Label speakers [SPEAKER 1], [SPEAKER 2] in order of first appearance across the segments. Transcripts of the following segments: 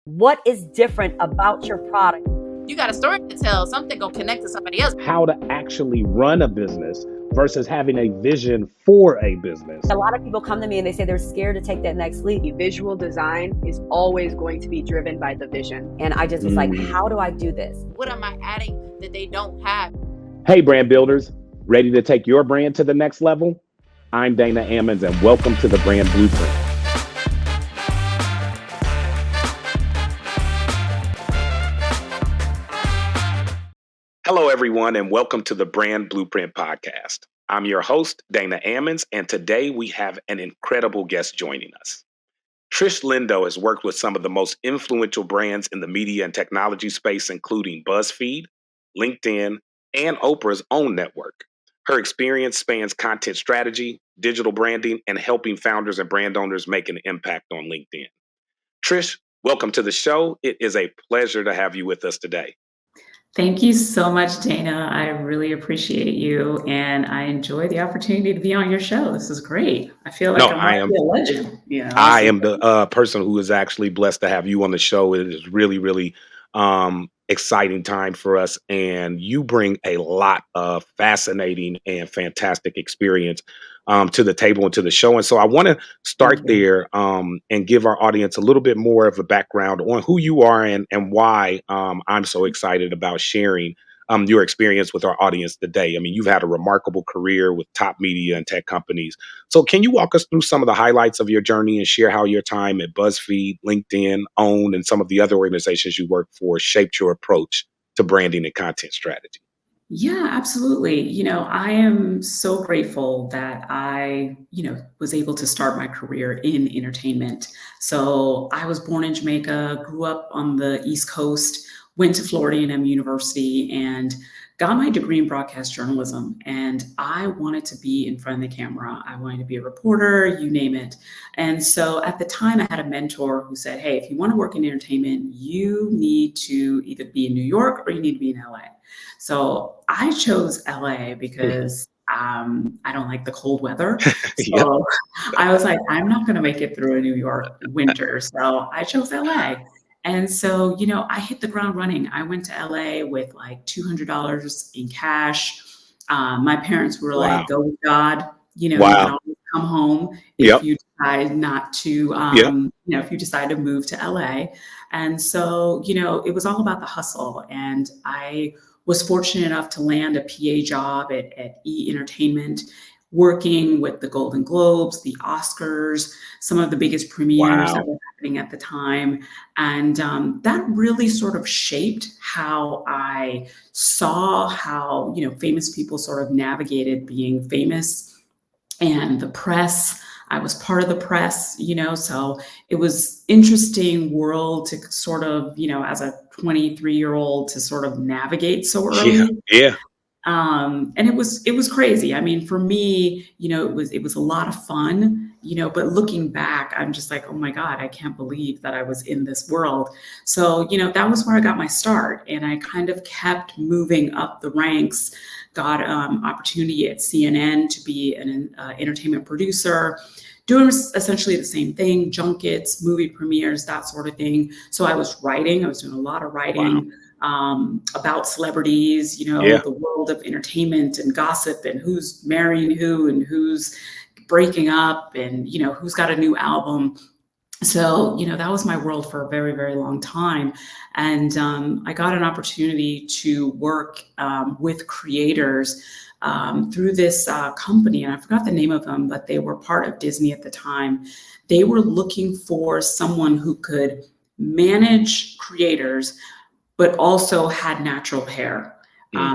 [SPEAKER 1] What is different about your product?
[SPEAKER 2] You got a story to tell, something gonna connect to somebody else.
[SPEAKER 3] How to actually run a business versus having a vision for a business.
[SPEAKER 1] A lot of people come to me and they say they're scared to take that next leap.
[SPEAKER 4] Visual design is always going to be driven by the vision.
[SPEAKER 1] And I just was like, how do I do this?
[SPEAKER 2] What am I adding that they don't have?
[SPEAKER 3] Hey, brand builders, ready to take your brand to the next level? I'm Dana Ammons, and welcome to the Brand Blueprint. Hello, everyone, and welcome to the Brand Blueprint podcast. I'm your host, Dana Ammons, and today we have an incredible guest joining us. Trish Lindo has worked with some of the most influential brands in the media and technology space, including BuzzFeed, LinkedIn, and Oprah's own network. Her experience spans content strategy, digital branding, and helping founders and brand owners make an impact on LinkedIn. Trish, welcome to the show. It is a pleasure to have you with us today.
[SPEAKER 5] Thank you so much, Dana. I really appreciate you, and I enjoy the opportunity to be on your show. This is great. I feel like I'm a legend.
[SPEAKER 3] I am the person who is actually blessed to have you on the show. It is really exciting time for us, and you bring a lot of fascinating and fantastic experience to the table and to the show. And so I want to start there and give our audience a little bit more of a background on who you are and why I'm so excited about sharing your experience with our audience today. I mean, you've had a remarkable career with top media and tech companies. So can you walk us through some of the highlights of your journey and share how your time at BuzzFeed, LinkedIn, OWN, and some of the other organizations you work for shaped your approach to branding and content strategy?
[SPEAKER 5] Yeah, absolutely. I am so grateful that I, was able to start my career in entertainment. So I was born in Jamaica, grew up on the East Coast, went to Florida A&M University, and got my degree in broadcast journalism. And I wanted to be in front of the camera. I wanted to be a reporter, you name it. And so at the time, I had a mentor who said, hey, if you want to work in entertainment, you need to either be in New York or you need to be in LA. So I chose LA because I don't like the cold weather. So I was like, I'm not going to make it through a New York winter. So I chose LA. And so, I hit the ground running. I went to LA with like $200 in cash. My parents were like, go with God. You can always come home if you decide not to, if you decide to move to LA. And so, it was all about the hustle. And I was fortunate enough to land a PA job at E! Entertainment, working with the Golden Globes, the Oscars, some of the biggest premieres that were happening at the time. And that really sort of shaped how I saw how, famous people sort of navigated being famous and the press. I was part of the press, so it was interesting world to sort of, as a 23-year-old to sort of navigate so early.
[SPEAKER 3] Yeah.
[SPEAKER 5] And it was crazy. I mean, for me, it was a lot of fun, but looking back, I'm just like, oh my God, I can't believe that I was in this world. So, that was where I got my start. And I kind of kept moving up the ranks, got opportunity at CNN to be an entertainment producer, doing essentially the same thing, junkets, movie premieres, that sort of thing. So I was doing a lot of writing. About celebrities, the world of entertainment and gossip and who's marrying who and who's breaking up and, who's got a new album. So, that was my world for a very, very long time. And I got an opportunity to work with creators through this company. And I forgot the name of them, but they were part of Disney at the time. They were looking for someone who could manage creators but also had natural hair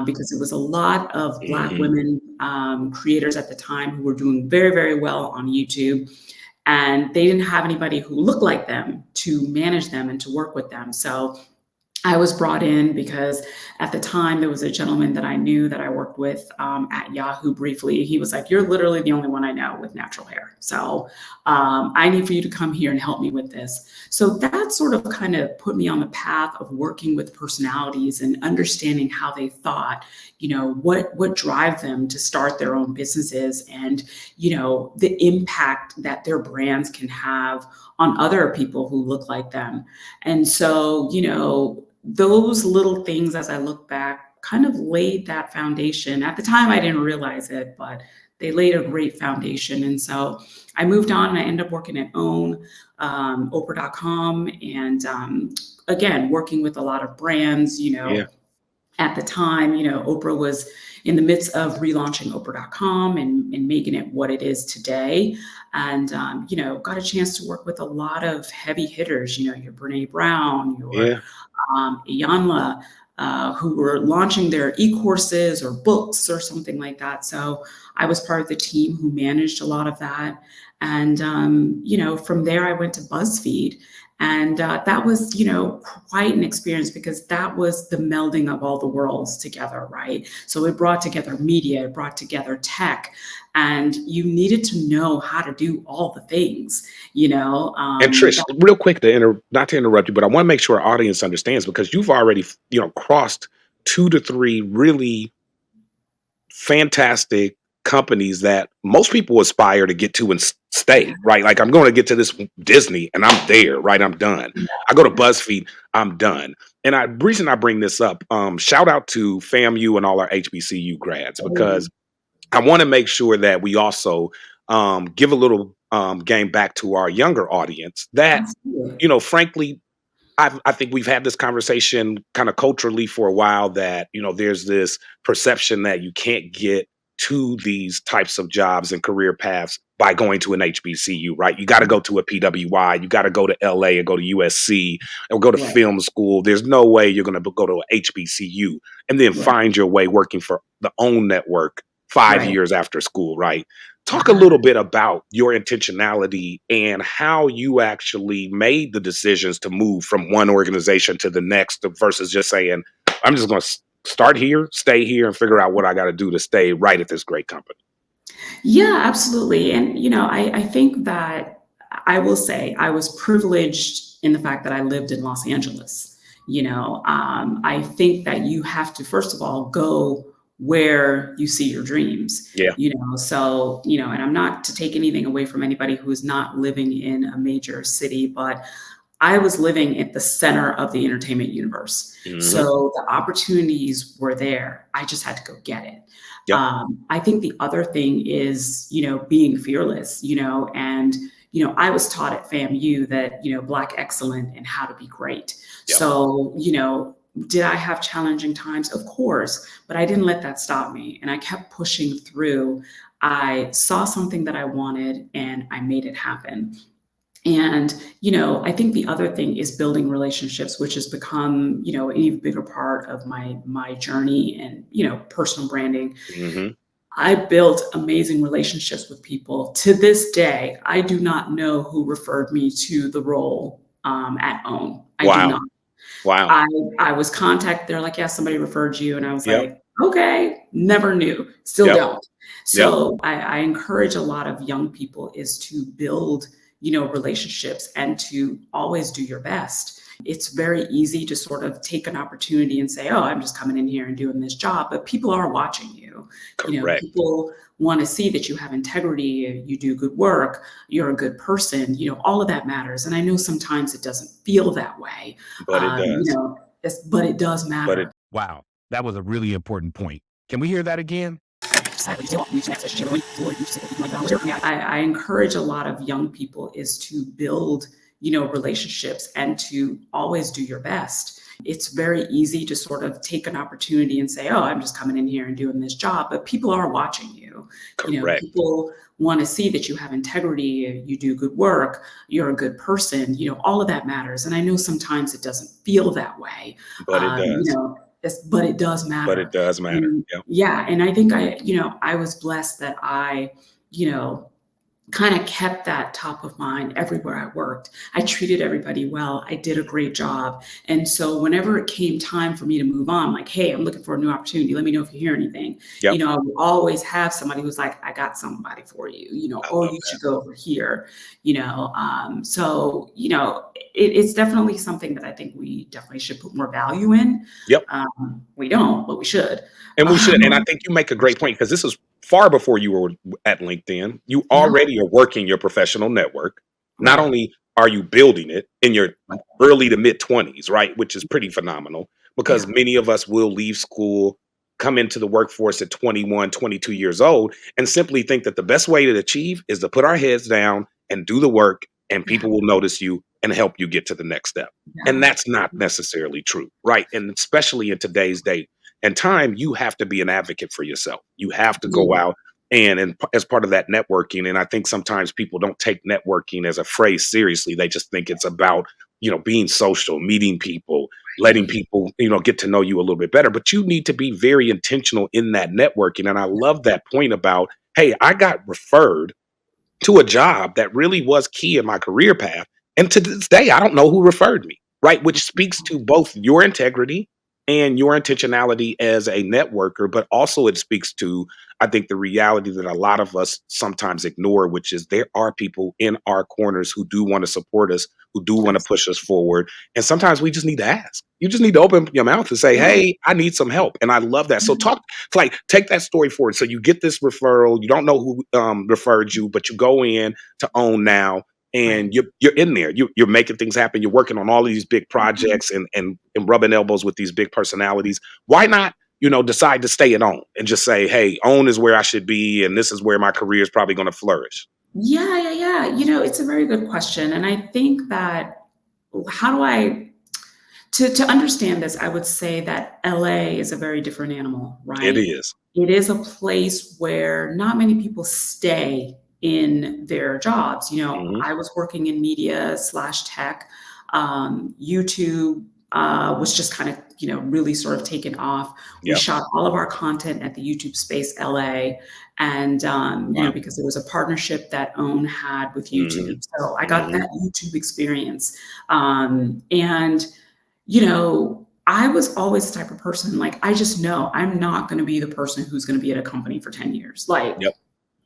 [SPEAKER 5] because it was a lot of Black women creators at the time who were doing very, very well on YouTube. And they didn't have anybody who looked like them to manage them and to work with them. So I was brought in because at the time there was a gentleman that I knew that I worked with at Yahoo briefly. He was like, "You're literally the only one I know with natural hair. So I need for you to come here and help me with this." So that sort of kind of put me on the path of working with personalities and understanding how they thought, what drive them to start their own businesses, and, the impact that their brands can have on other people who look like them. And so, those little things, as I look back, kind of laid that foundation. At the time, I didn't realize it, but they laid a great foundation. And so I moved on and I ended up working at OWN, Oprah.com, and again, working with a lot of brands.
[SPEAKER 3] Yeah.
[SPEAKER 5] At the time, Oprah was in the midst of relaunching Oprah.com and making it what it is today. And, got a chance to work with a lot of heavy hitters, your Brene Brown, your
[SPEAKER 3] Yeah.
[SPEAKER 5] Iyanla, who were launching their e-courses or books or something like that. So I was part of the team who managed a lot of that. And, from there, I went to BuzzFeed. And that was, quite an experience because that was the melding of all the worlds together, right? So it brought together media, it brought together tech, and you needed to know how to do all the things,
[SPEAKER 3] And Trish, real quick, not to interrupt you, but I want to make sure our audience understands because you've already, crossed 2 to 3 really fantastic companies that most people aspire to get to and stay, right? Like I'm going to get to this Disney and I'm there, right? I'm done. I go to BuzzFeed, I'm done. And reason I bring this up, shout out to FAMU and all our HBCU grads because I want to make sure that we also give a little game back to our younger audience that,
[SPEAKER 5] Absolutely.
[SPEAKER 3] frankly, I think we've had this conversation kind of culturally for a while that, there's this perception that you can't get to these types of jobs and career paths by going to an HBCU, right? You got to go to a PWI, you got to go to LA and go to USC or go to
[SPEAKER 5] Right,
[SPEAKER 3] film school. There's no way you're going to go to an HBCU and then
[SPEAKER 5] right,
[SPEAKER 3] find your way working for the OWN network 5
[SPEAKER 5] right.
[SPEAKER 3] years after school, right? Talk a
[SPEAKER 5] Uh-huh.
[SPEAKER 3] little bit about your intentionality and how you actually made the decisions to move from one organization to the next versus just saying, I'm just going to start here, stay here, and figure out what I got to do to stay right at this great company.
[SPEAKER 5] Yeah, absolutely. And, I think that I will say I was privileged in the fact that I lived in Los Angeles. I think that you have to, first of all, go where you see your dreams,
[SPEAKER 3] Yeah.
[SPEAKER 5] so, and I'm not to take anything away from anybody who is not living in a major city, but I was living at the center of the entertainment universe.
[SPEAKER 3] Hmm.
[SPEAKER 5] So the opportunities were there. I just had to go get it.
[SPEAKER 3] Yep.
[SPEAKER 5] I think the other thing is, being fearless, and, I was taught at FAMU that, Black excellent and how to be great.
[SPEAKER 3] Yep.
[SPEAKER 5] So, did I have challenging times? Of course, but I didn't let that stop me. And I kept pushing through. I saw something that I wanted and I made it happen. And, I think the other thing is building relationships, which has become, an even bigger part of my journey and, personal branding.
[SPEAKER 3] Hmm.
[SPEAKER 5] I built amazing relationships with people. To this day, I do not know who referred me to the role at OWN. I do
[SPEAKER 3] Wow.
[SPEAKER 5] not.
[SPEAKER 3] Wow.
[SPEAKER 5] I was contacted. They're like, yeah, somebody referred you. And I was
[SPEAKER 3] Yep.
[SPEAKER 5] like, okay, never knew, still
[SPEAKER 3] Yep.
[SPEAKER 5] don't.
[SPEAKER 3] Yep.
[SPEAKER 5] So I encourage a lot of young people is to build, relationships and to always do your best. It's very easy to sort of take an opportunity and say, oh, I'm just coming in here and doing this job. But people are watching you.
[SPEAKER 3] Correct.
[SPEAKER 5] People want to see that you have integrity, you do good work, you're a good person, all of that matters. And I know sometimes it doesn't feel that way,
[SPEAKER 3] But it does.
[SPEAKER 5] but it does
[SPEAKER 3] But
[SPEAKER 5] matter.
[SPEAKER 3] it
[SPEAKER 6] Wow, that was a really important point. Can we hear that again?
[SPEAKER 5] I encourage a lot of young people is to build, relationships and to always do your best. It's very easy to sort of take an opportunity and say, oh, I'm just coming in here and doing this job. But people are watching you.
[SPEAKER 3] correct.
[SPEAKER 5] People want to see that you have integrity, you do good work, you're a good person, all of that matters. And I know sometimes it doesn't feel that way,
[SPEAKER 3] But it
[SPEAKER 5] you
[SPEAKER 3] does.
[SPEAKER 5] know, but it does
[SPEAKER 3] But
[SPEAKER 5] matter.
[SPEAKER 3] it does matter.
[SPEAKER 5] And
[SPEAKER 3] Yep.
[SPEAKER 5] yeah, and I think I was blessed that I, you know, kind of kept that top of mind everywhere I worked. I treated everybody well. I did a great job. And so whenever it came time for me to move on, like, hey, I'm looking for a new opportunity. Let me know if you hear anything.
[SPEAKER 3] Yep.
[SPEAKER 5] I would always have somebody who's like, I got somebody for you,
[SPEAKER 3] I
[SPEAKER 5] or
[SPEAKER 3] love
[SPEAKER 5] you
[SPEAKER 3] that.
[SPEAKER 5] should go over here, it's definitely something that I think we definitely should put more value in.
[SPEAKER 3] Yep.
[SPEAKER 5] We don't, but we should.
[SPEAKER 3] And we should. And I
[SPEAKER 5] Um,
[SPEAKER 3] think you make a great point because this is far before you were at LinkedIn. You
[SPEAKER 5] yeah,
[SPEAKER 3] already are working your professional network. Not
[SPEAKER 5] right,
[SPEAKER 3] only are you building it in your early to mid 20s, right? Which is pretty phenomenal because
[SPEAKER 5] yeah,
[SPEAKER 3] many of us will leave school, come into the workforce at 21, 22 years old, and simply think that the best way to achieve is to put our heads down and do the work, and
[SPEAKER 5] yeah,
[SPEAKER 3] people will notice you and help you get to the next step. And
[SPEAKER 5] yeah.
[SPEAKER 3] that's not necessarily true, right? And especially in today's day and time, you have to be an advocate for yourself. You have to go
[SPEAKER 5] Yeah.
[SPEAKER 3] out and as part of that networking. And I think sometimes people don't take networking as a phrase seriously. They just think it's about, being social, meeting people, letting people, get to know you a little bit better. But you need to be very intentional in that networking. And I love that point about, hey, I got referred to a job that really was key in my career path. And to this day, I don't know who referred me, right? Which speaks to both your integrity and your intentionality as a networker, but also it speaks to, I think, the reality that a lot of us sometimes ignore, which is there are people in our corners who do want to support us, who do want to push us forward. And sometimes we just need to ask. You just need to open your mouth and say,
[SPEAKER 5] Yeah.
[SPEAKER 3] hey, I need some help. And I love that. So take that story forward. So you get this referral. You don't know who referred you, but you go in to Own Now,
[SPEAKER 5] Right.
[SPEAKER 3] and you're in there. You're making things happen. You're working on all of these big
[SPEAKER 5] Mhm.
[SPEAKER 3] projects and rubbing elbows with these big personalities. Why not? Decide to stay at Own and just say, "Hey, Own is where I should be, and this is where my career is probably going to flourish."
[SPEAKER 5] Yeah, yeah, yeah. It's a very good question. And I think that how do I to understand this, I would say that LA is a very different animal,
[SPEAKER 3] It
[SPEAKER 5] right?
[SPEAKER 3] is.
[SPEAKER 5] It is a place where not many people stay in their jobs.
[SPEAKER 3] Mhm.
[SPEAKER 5] I was working in media slash tech. YouTube was just kind of, really sort of taken off. We
[SPEAKER 3] Yep.
[SPEAKER 5] shot all of our content at the YouTube Space LA. And,
[SPEAKER 3] Wow.
[SPEAKER 5] because there was a partnership that OWN had with
[SPEAKER 3] Mhm.
[SPEAKER 5] YouTube. So I got
[SPEAKER 3] Mhm.
[SPEAKER 5] that YouTube experience. And I was always the type of person, like, I just know I'm not going to be the person who's going to be at a company for 10 years. Like,
[SPEAKER 3] Yep.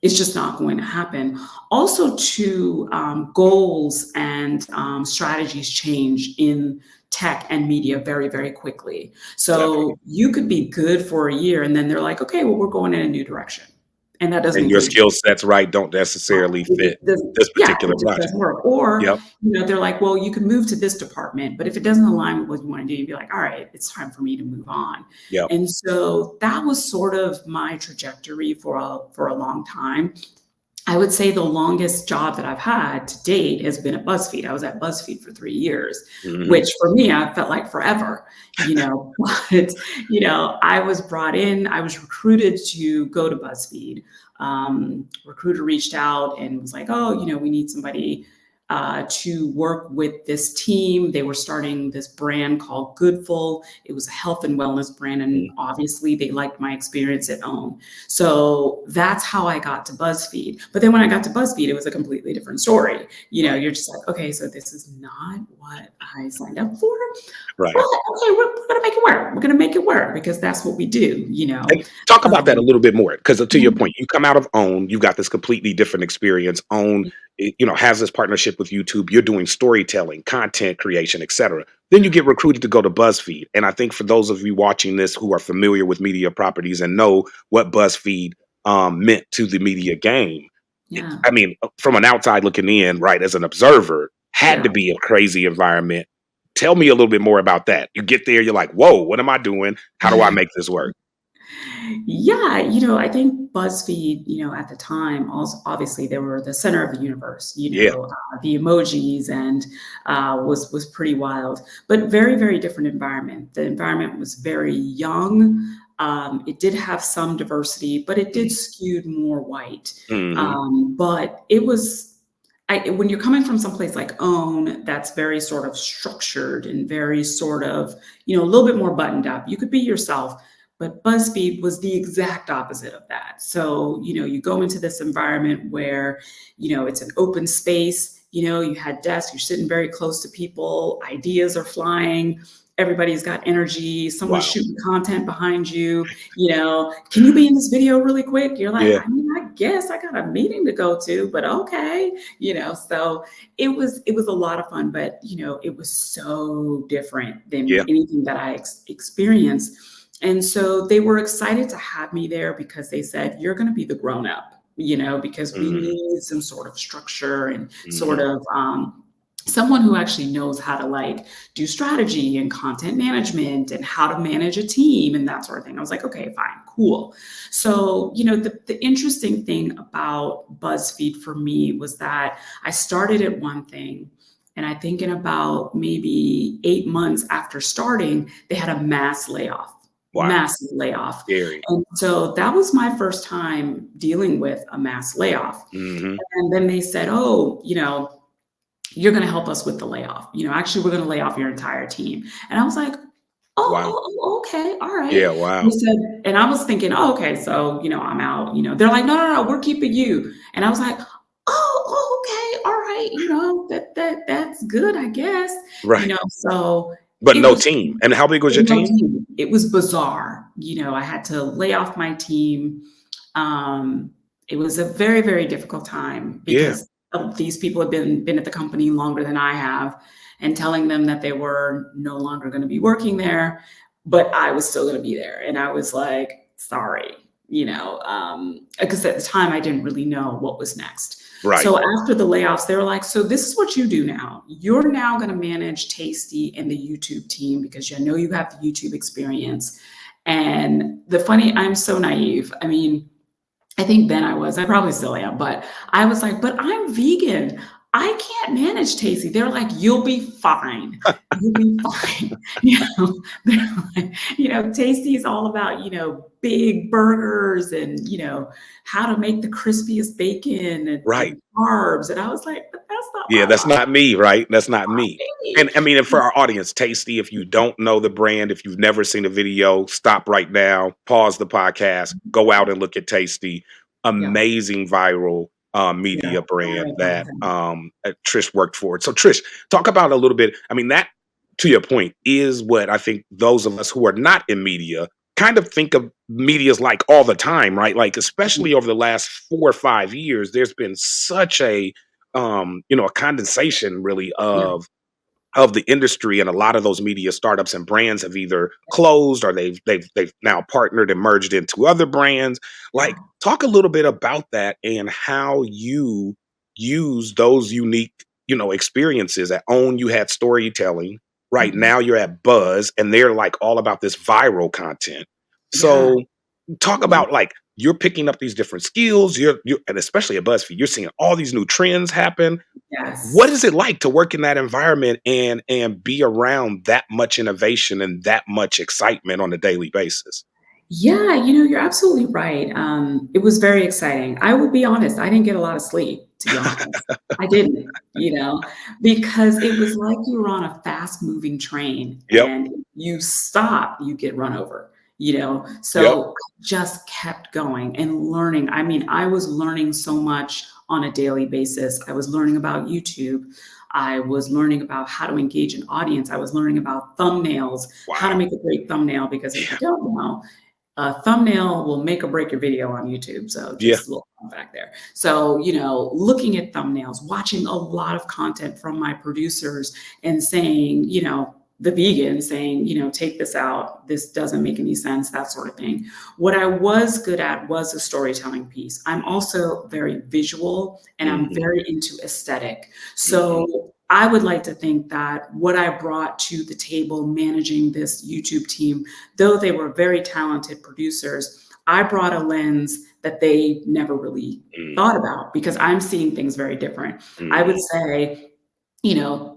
[SPEAKER 5] it's just not going to happen. Also, to goals and strategies change in tech and media very, very quickly.
[SPEAKER 3] Definitely.
[SPEAKER 5] So you could be good for a year and then they're like, okay, well, we're going in a new direction. And that doesn't
[SPEAKER 3] And your
[SPEAKER 5] include
[SPEAKER 3] skill sets, right, don't necessarily fit
[SPEAKER 5] it doesn't,
[SPEAKER 3] this
[SPEAKER 5] yeah,
[SPEAKER 3] particular
[SPEAKER 5] it just
[SPEAKER 3] project.
[SPEAKER 5] doesn't work. Or,
[SPEAKER 3] Yep.
[SPEAKER 5] they're like, well, you can move to this department, but if it doesn't align with what you want to do, you'd be like, all right, it's time for me to move on.
[SPEAKER 3] Yep.
[SPEAKER 5] And so that was sort of my trajectory for a long time. I would say the longest job that I've had to date has been at BuzzFeed. I was at BuzzFeed for 3 years,
[SPEAKER 3] Mhm.
[SPEAKER 5] which for me, I felt like forever, but, I was brought in, I was recruited to go to BuzzFeed. Recruiter reached out and was like, oh, we need somebody to work with this team. They were starting this brand called Goodful. It was a health and wellness brand. And
[SPEAKER 3] Mhm.
[SPEAKER 5] obviously they liked my experience at OWN. So that's how I got to BuzzFeed. But then when I got to BuzzFeed, it was a completely different story.
[SPEAKER 3] Right.
[SPEAKER 5] You're just like, okay, so this is not what I signed up for. But
[SPEAKER 3] Right.
[SPEAKER 5] okay, we're gonna make it work. We're gonna make it work because that's what we do.
[SPEAKER 3] And talk about that a
[SPEAKER 5] Um,
[SPEAKER 3] little bit more, because to
[SPEAKER 5] yeah,
[SPEAKER 3] your point, you come out of Own, you've got this completely different experience. Own, has this partnership with YouTube. You're doing storytelling, content creation, etc. Then you get recruited to go to BuzzFeed. And I think for those of you watching this who are familiar with media properties and know what BuzzFeed meant to the media game,
[SPEAKER 5] yeah,
[SPEAKER 3] I mean, from an outside looking in, right, as an observer, had
[SPEAKER 5] yeah.
[SPEAKER 3] to be a crazy environment. Tell me a little bit more about that. You get there, you're like, whoa, what am I doing? How do I make this work?
[SPEAKER 5] Yeah, I think BuzzFeed, at the time, also obviously they were the center of the universe.
[SPEAKER 3] Yeah.
[SPEAKER 5] The emojis and was pretty wild, but very very different environment. The environment was very young. It did have some diversity, but it did skewed more white.
[SPEAKER 3] Mm-hmm.
[SPEAKER 5] But it was. When you're coming from someplace like OWN, that's very sort of structured and very sort of, a little bit more buttoned up. You could be yourself, But BuzzFeed was the exact opposite of that. So, you go into this environment where, it's an open space, you had desks, you're sitting very close to people, ideas are flying, everybody's got energy, someone's
[SPEAKER 3] Wow.
[SPEAKER 5] shooting content behind you, can you be in this video really quick? You're like,
[SPEAKER 3] Yeah.
[SPEAKER 5] I mean, I guess I got a meeting to go to, but okay, so it was a lot of fun, but it was so different than
[SPEAKER 3] Yeah.
[SPEAKER 5] anything that I experienced. And so they were excited to have me there because they said, you're going to be the grown up, because we
[SPEAKER 3] Mhm.
[SPEAKER 5] need some sort of structure and sort
[SPEAKER 3] Mhm.
[SPEAKER 5] of someone who actually knows how to like do strategy and content management and how to manage a team and that sort of thing. I was like, okay, fine, cool. So, the interesting thing about BuzzFeed for me was that I started at one thing. And I think in about maybe 8 months after starting, they had a
[SPEAKER 3] Wow.
[SPEAKER 5] massive layoff.
[SPEAKER 3] Scary.
[SPEAKER 5] And so that was my first time dealing with a mass layoff.
[SPEAKER 3] Mhm.
[SPEAKER 5] And then they said, oh, you're going to help us with the layoff. Actually, we're going to lay off your entire team. And I was like,
[SPEAKER 3] Wow.
[SPEAKER 5] okay, all right.
[SPEAKER 3] Yeah,
[SPEAKER 5] They
[SPEAKER 3] wow.
[SPEAKER 5] said, and I was thinking, oh, okay, so, I'm out. They're like, no, we're keeping you. And I was like, okay, all right. That's good, I guess.
[SPEAKER 3] Right.
[SPEAKER 5] So
[SPEAKER 3] But
[SPEAKER 5] it
[SPEAKER 3] no
[SPEAKER 5] was
[SPEAKER 3] team. And how big was your
[SPEAKER 5] no
[SPEAKER 3] team?
[SPEAKER 5] team. It was bizarre. I had to lay off my team. It was a very, very difficult time
[SPEAKER 3] Yeah.
[SPEAKER 5] because these people have been at the company longer than I have, and telling them that they were no longer going to be working there, but I was still going to be there. And I was like, sorry, because at the time I didn't really know what was next.
[SPEAKER 3] Right.
[SPEAKER 5] So after the layoffs, they were like, so this is what you do now. You're now going to manage Tasty and the YouTube team because I know you have the YouTube experience. And I'm so naive. I mean, I think then I probably still am, but I was like, but I'm vegan. I can't manage Tasty. They're like, you'll be fine. You'll be fine. They're like, Tasty is all about, big burgers and, how to make the crispiest bacon
[SPEAKER 3] Right.
[SPEAKER 5] and carbs. And I was like, but that's not
[SPEAKER 3] Yeah,
[SPEAKER 5] my
[SPEAKER 3] that's not me, right? That's not me.
[SPEAKER 5] life.
[SPEAKER 3] And I mean, and for our audience, Tasty, if you don't know the brand, if you've never seen a video, stop right now, pause the podcast, go out and look at Tasty.
[SPEAKER 5] Yeah.
[SPEAKER 3] Amazing viral
[SPEAKER 5] Yeah.
[SPEAKER 3] media brand
[SPEAKER 5] I love
[SPEAKER 3] that
[SPEAKER 5] them.
[SPEAKER 3] Trish worked for. So Trish, talk about a little bit. I mean, that to your point is what I think those of us who are not in media kind of think of media's like all the time, right? Like, especially over the last 4 or 5 years, there's been such a condensation really
[SPEAKER 5] Yeah.
[SPEAKER 3] of the industry, and a lot of those media startups and brands have either closed or they've now partnered and merged into other brands. Like, talk a little bit about that and how you use those unique, experiences. At OWN, you had storytelling. Right
[SPEAKER 5] Mhm.
[SPEAKER 3] now, you're at Buzz, and they're like all about this viral content.
[SPEAKER 5] Yeah.
[SPEAKER 3] So, talk
[SPEAKER 5] Yeah.
[SPEAKER 3] about like you're picking up these different skills. And especially at BuzzFeed, you're seeing all these new trends happen. What
[SPEAKER 5] Yes.
[SPEAKER 3] is it like to work in that environment and be around that much innovation and that much excitement on a daily basis?
[SPEAKER 5] Yeah, you're absolutely right. It was very exciting. I will be honest, I didn't get a lot of sleep, to be honest. I didn't, because it was like you were on a fast moving train
[SPEAKER 3] Yep,
[SPEAKER 5] and you stop, you get run over,
[SPEAKER 3] yep,
[SPEAKER 5] So I just kept going and learning. I mean, I was learning so much on a daily basis. I was learning about YouTube. I was learning about how to engage an audience. I was learning about thumbnails, how to
[SPEAKER 3] wow,
[SPEAKER 5] make a great thumbnail, because if you
[SPEAKER 3] yeah,
[SPEAKER 5] don't know, a thumbnail will make or break your video on YouTube. So
[SPEAKER 3] yeah,
[SPEAKER 5] just a little fun fact there. So, looking at thumbnails, watching a lot of content from my producers and saying, the vegan saying, take this out. This doesn't make any sense, that sort of thing. What I was good at was a storytelling piece. I'm also very visual and I'm
[SPEAKER 3] mhm,
[SPEAKER 5] very into aesthetic.
[SPEAKER 3] mhm,
[SPEAKER 5] So I would like to think that what I brought to the table managing this YouTube team, though they were very talented producers, I brought a lens that they never really
[SPEAKER 3] mm,
[SPEAKER 5] thought about because I'm seeing things very different. I would
[SPEAKER 3] mhm,
[SPEAKER 5] say,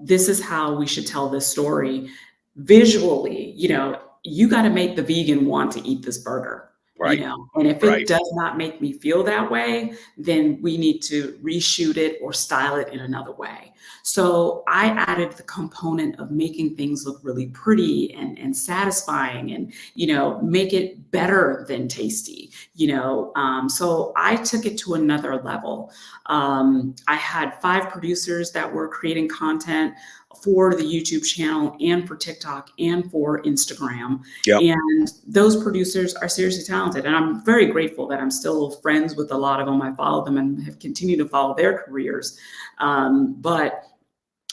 [SPEAKER 5] this is how we should tell this story visually. You got to make the vegan want to eat this burger. you
[SPEAKER 3] Right.
[SPEAKER 5] know, and if it
[SPEAKER 3] Right.
[SPEAKER 5] does not make me feel that way, then we need to reshoot it or style it in another way. So I added the component of making things look really pretty and satisfying and, you know, make it better than tasty, you know. So I took it to another level. I had 5 producers that were creating content for the YouTube channel and for TikTok and for Instagram.
[SPEAKER 3] Yep.
[SPEAKER 5] And those producers are seriously talented. And I'm very grateful that I'm still friends with a lot of them. I follow them and have continued to follow their careers. But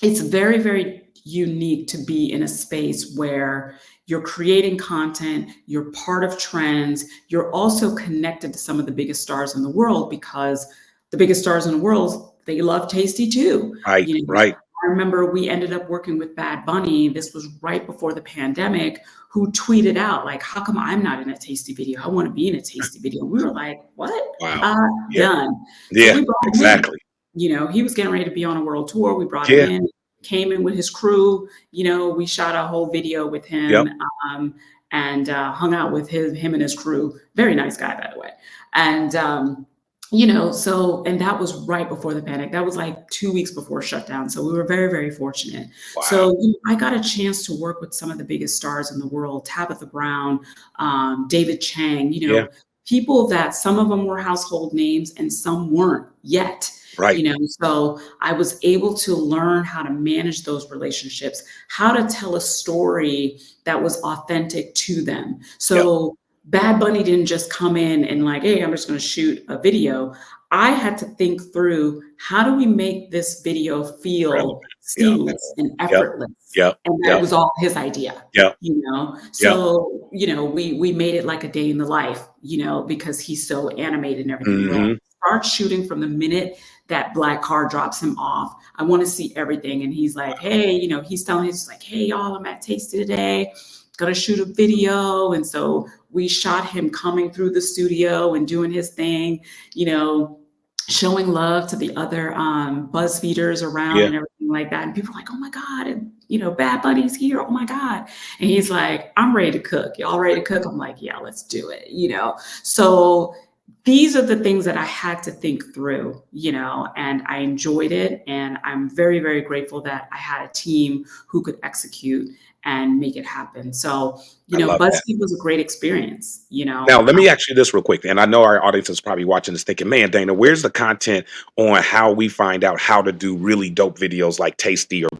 [SPEAKER 5] it's very, very unique to be in a space where you're creating content, you're part of trends, you're also connected to some of the biggest stars in the world because the biggest stars in the world, they love Tasty too.
[SPEAKER 3] Right.
[SPEAKER 5] You know,
[SPEAKER 3] Right.
[SPEAKER 5] I remember we ended up working with Bad Bunny. This was right before the pandemic, who tweeted out, like, how come I'm not in a Tasty video? I want to be in a Tasty video. We were like, what?
[SPEAKER 3] Wow. Yeah.
[SPEAKER 5] Done. So
[SPEAKER 3] Yeah.
[SPEAKER 5] we brought him in.
[SPEAKER 3] Exactly.
[SPEAKER 5] You know, he was getting ready to be on a world tour. We brought him
[SPEAKER 3] Yeah.
[SPEAKER 5] in, came in with his crew. You know, we shot a whole video with
[SPEAKER 3] Yep.
[SPEAKER 5] him and hung out with him and his crew. Very nice guy, by the way. And you know, so, and that was right before the panic. That was like 2 weeks before shutdown. So we were very, very fortunate.
[SPEAKER 3] Wow.
[SPEAKER 5] So you know, I got a chance to work with some of the biggest stars in the world, Tabitha Brown, David Chang, you know,
[SPEAKER 3] Yeah.
[SPEAKER 5] people that some of them were household names and some weren't yet.
[SPEAKER 3] Right.
[SPEAKER 5] You know, so I was able to learn how to manage those relationships, how to tell a story that was authentic to them. So Bad Bunny didn't just come in and like, hey, I'm just going to shoot a video. I had to think through, how do we make this video feel
[SPEAKER 3] Relevant.
[SPEAKER 5] seamless and effortless?
[SPEAKER 3] Yep.
[SPEAKER 5] And that was all his idea.
[SPEAKER 3] Yep.
[SPEAKER 5] You know, so you know, we made it like a day in the life, you know, because he's so animated and everything. We'll start shooting from the minute that black car drops him off. I want to see everything. And he's like, hey, you know, he's telling us like, hey, y'all, I'm at Tasty today, gonna shoot a video. And so we shot him coming through the studio and doing his thing, you know, showing love to the other BuzzFeeders around and everything like that. And people are like, oh my God, and you know, Bad Bunny's here. Oh my God. And he's like, I'm ready to cook. Y'all ready to cook? I'm like, yeah, let's do it, you know. So these are the things that I had to think through, you know, and I enjoyed it. And I'm very, very grateful that I had a team who could execute and make it happen. So, you know, BuzzFeed was a great experience, you know.
[SPEAKER 3] Now, let me ask you this real quick. And I know our audience is probably watching this thinking, man, Dana, where's the content on how we find out how to do really dope videos like Tasty or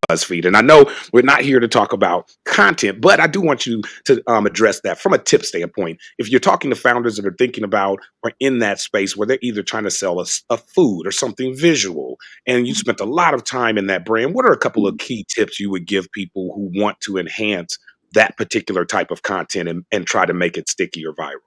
[SPEAKER 3] BuzzFeed? And I know we're not here to talk about content, but I do want you to address that from a tip standpoint. If you're talking to founders that are thinking about or in that space where they're either trying to sell a food or something visual, and you spent a lot of time in that brand, what are a couple of key tips you would give people who want to enhance that particular type of content and try to make it sticky or viral?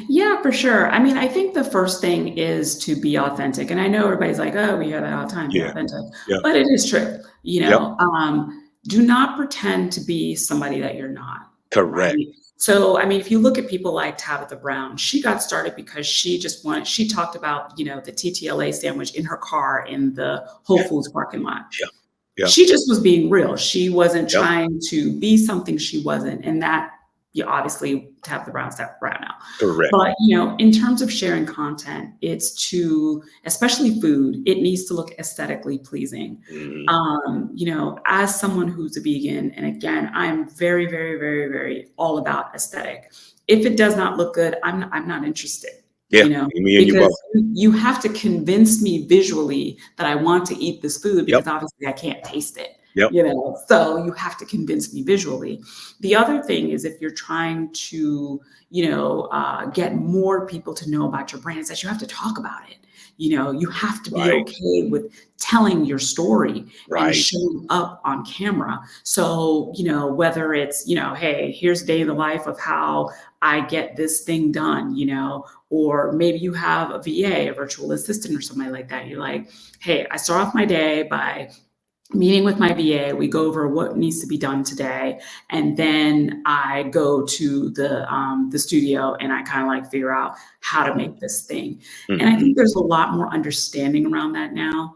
[SPEAKER 5] Yeah, for sure. I mean, I think the first thing is to be authentic. And I know everybody's like, oh, we hear that all the time, be authentic. But it is true. You know, do not pretend to be somebody that you're not.
[SPEAKER 3] Correct.
[SPEAKER 5] Right? So, I mean, if you look at people like Tabitha Brown, she got started because she just wanted, she talked about, you know, the TTLA sandwich in her car in the Whole Foods parking lot. She just was being real. She wasn't trying to be something she wasn't. And that, you obviously Tabitha Brown's Tabitha Brown now.
[SPEAKER 3] Correct.
[SPEAKER 5] But, you know, in terms of sharing content, it's to, especially food, it needs to look aesthetically pleasing. You know, as someone who's a vegan, and again, I'm very, very, very, very all about aesthetic. If it does not look good, I'm not interested. You know, because you have to convince me visually that I want to eat this food, because obviously I can't taste it. You know, so you have to convince me visually. The other thing is, if you're trying to, you know, get more people to know about your brand, is that you have to talk about it. You know, you have to be okay with telling your story and showing up on camera. So, you know, whether it's, you know, hey, here's a day in the life of how I get this thing done, you know, or maybe you have a VA, a virtual assistant or something like that. You're like, hey, I start off my day by meeting with my VA, we go over what needs to be done today, and then I go to the studio and I kind of like figure out how to make this thing. And I think there's a lot more understanding around that now.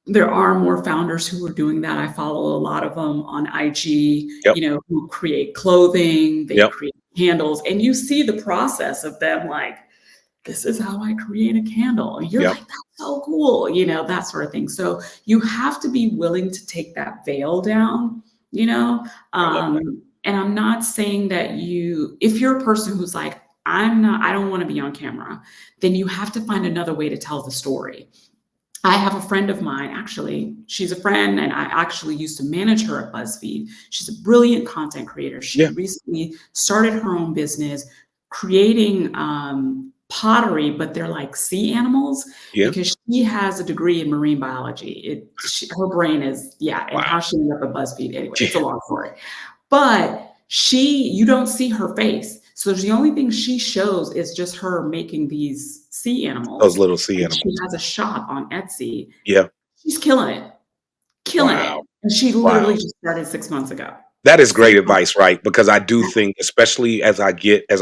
[SPEAKER 5] There are more founders who are doing that. I follow a lot of them on IG, you know, who create clothing, they create candles, and you see the process of them like, this is how I create a candle. And you're
[SPEAKER 3] Yep.
[SPEAKER 5] like, that's so cool, that sort of thing. So you have to be willing to take that veil down,
[SPEAKER 3] I love that.
[SPEAKER 5] and I'm not saying that if you're a person who's like, I don't want to be on camera, then you have to find another way to tell the story. I have a friend of mine, actually, she's a friend, and I actually used to manage her at BuzzFeed. She's a brilliant content creator. She
[SPEAKER 3] Yeah.
[SPEAKER 5] recently started her own business creating pottery, but they're like sea animals,
[SPEAKER 3] Yeah.
[SPEAKER 5] because she has a degree in marine biology. Her brain is, and
[SPEAKER 3] Wow.
[SPEAKER 5] how she ended up at BuzzFeed. Anyway, it's a
[SPEAKER 3] Yeah.
[SPEAKER 5] long story. But you don't see her face. So the only thing she shows is just her making these sea animals.
[SPEAKER 3] Those little sea
[SPEAKER 5] And she
[SPEAKER 3] animals.
[SPEAKER 5] has a shop on Etsy.
[SPEAKER 3] Yeah.
[SPEAKER 5] She's killing it. Killing it.
[SPEAKER 3] Wow.
[SPEAKER 5] And she
[SPEAKER 3] Wow.
[SPEAKER 5] literally just started 6 months ago.
[SPEAKER 3] That is great advice, right? Because I do think, especially as I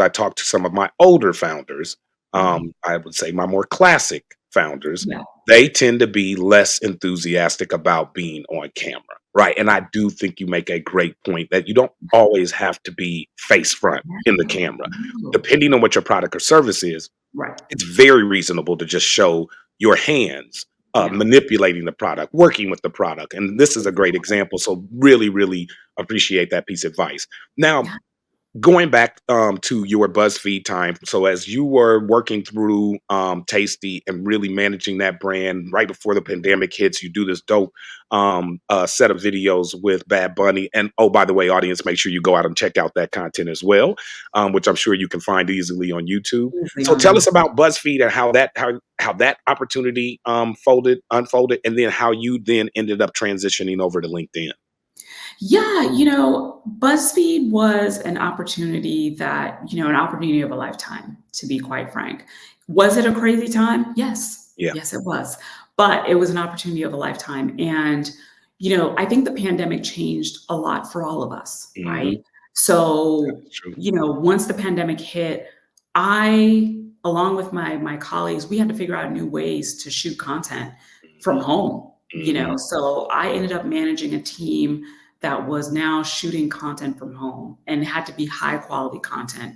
[SPEAKER 3] talk to some of my older founders, I would say my more classic founders,
[SPEAKER 5] Yeah.
[SPEAKER 3] they tend to be less enthusiastic about being on camera, right? And I do think you make a great point that you don't always have to be face front in the camera. Depending on what your product or service is,
[SPEAKER 5] Right.
[SPEAKER 3] it's very reasonable to just show your hands manipulating the product, working with the product. And this is a great example. So really, really appreciate that piece of advice. Now, going back to your BuzzFeed time, so as you were working through Tasty and really managing that brand right before the pandemic hits, you do this dope set of videos with Bad Bunny. And oh, by the way, audience, make sure you go out and check out that content as well, which I'm sure you can find easily on YouTube. So tell us about BuzzFeed and how that opportunity unfolded, and then how you then ended up transitioning over to LinkedIn.
[SPEAKER 5] Yeah, BuzzFeed was an opportunity an opportunity of a lifetime, to be quite frank. Was it a crazy time? Yes.
[SPEAKER 3] Yeah.
[SPEAKER 5] Yes, it was. But it was an opportunity of a lifetime. And, I think the pandemic changed a lot for all of us, right? So,
[SPEAKER 3] That's true.
[SPEAKER 5] once the pandemic hit, I, along with my colleagues, we had to figure out new ways to shoot content from home, So I ended up managing a team that was now shooting content from home, and it had to be high quality content,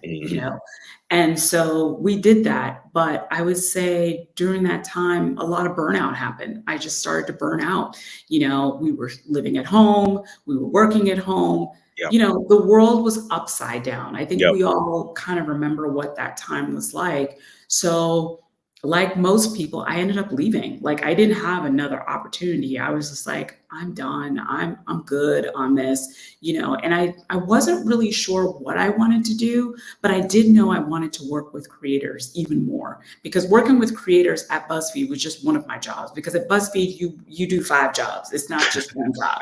[SPEAKER 5] And so we did that. But I would say during that time, a lot of burnout happened. I just started to burn out. We were living at home, we were working at home.
[SPEAKER 3] Yep.
[SPEAKER 5] The world was upside down. I think
[SPEAKER 3] Yep.
[SPEAKER 5] we all kind of remember what that time was like. So like most people, I ended up leaving. Like, I didn't have another opportunity. I was just like, I'm done. I'm good on this, and I wasn't really sure what I wanted to do, but I did know I wanted to work with creators even more, because working with creators at BuzzFeed was just one of my jobs, because at BuzzFeed, you do 5 jobs. It's not just one job,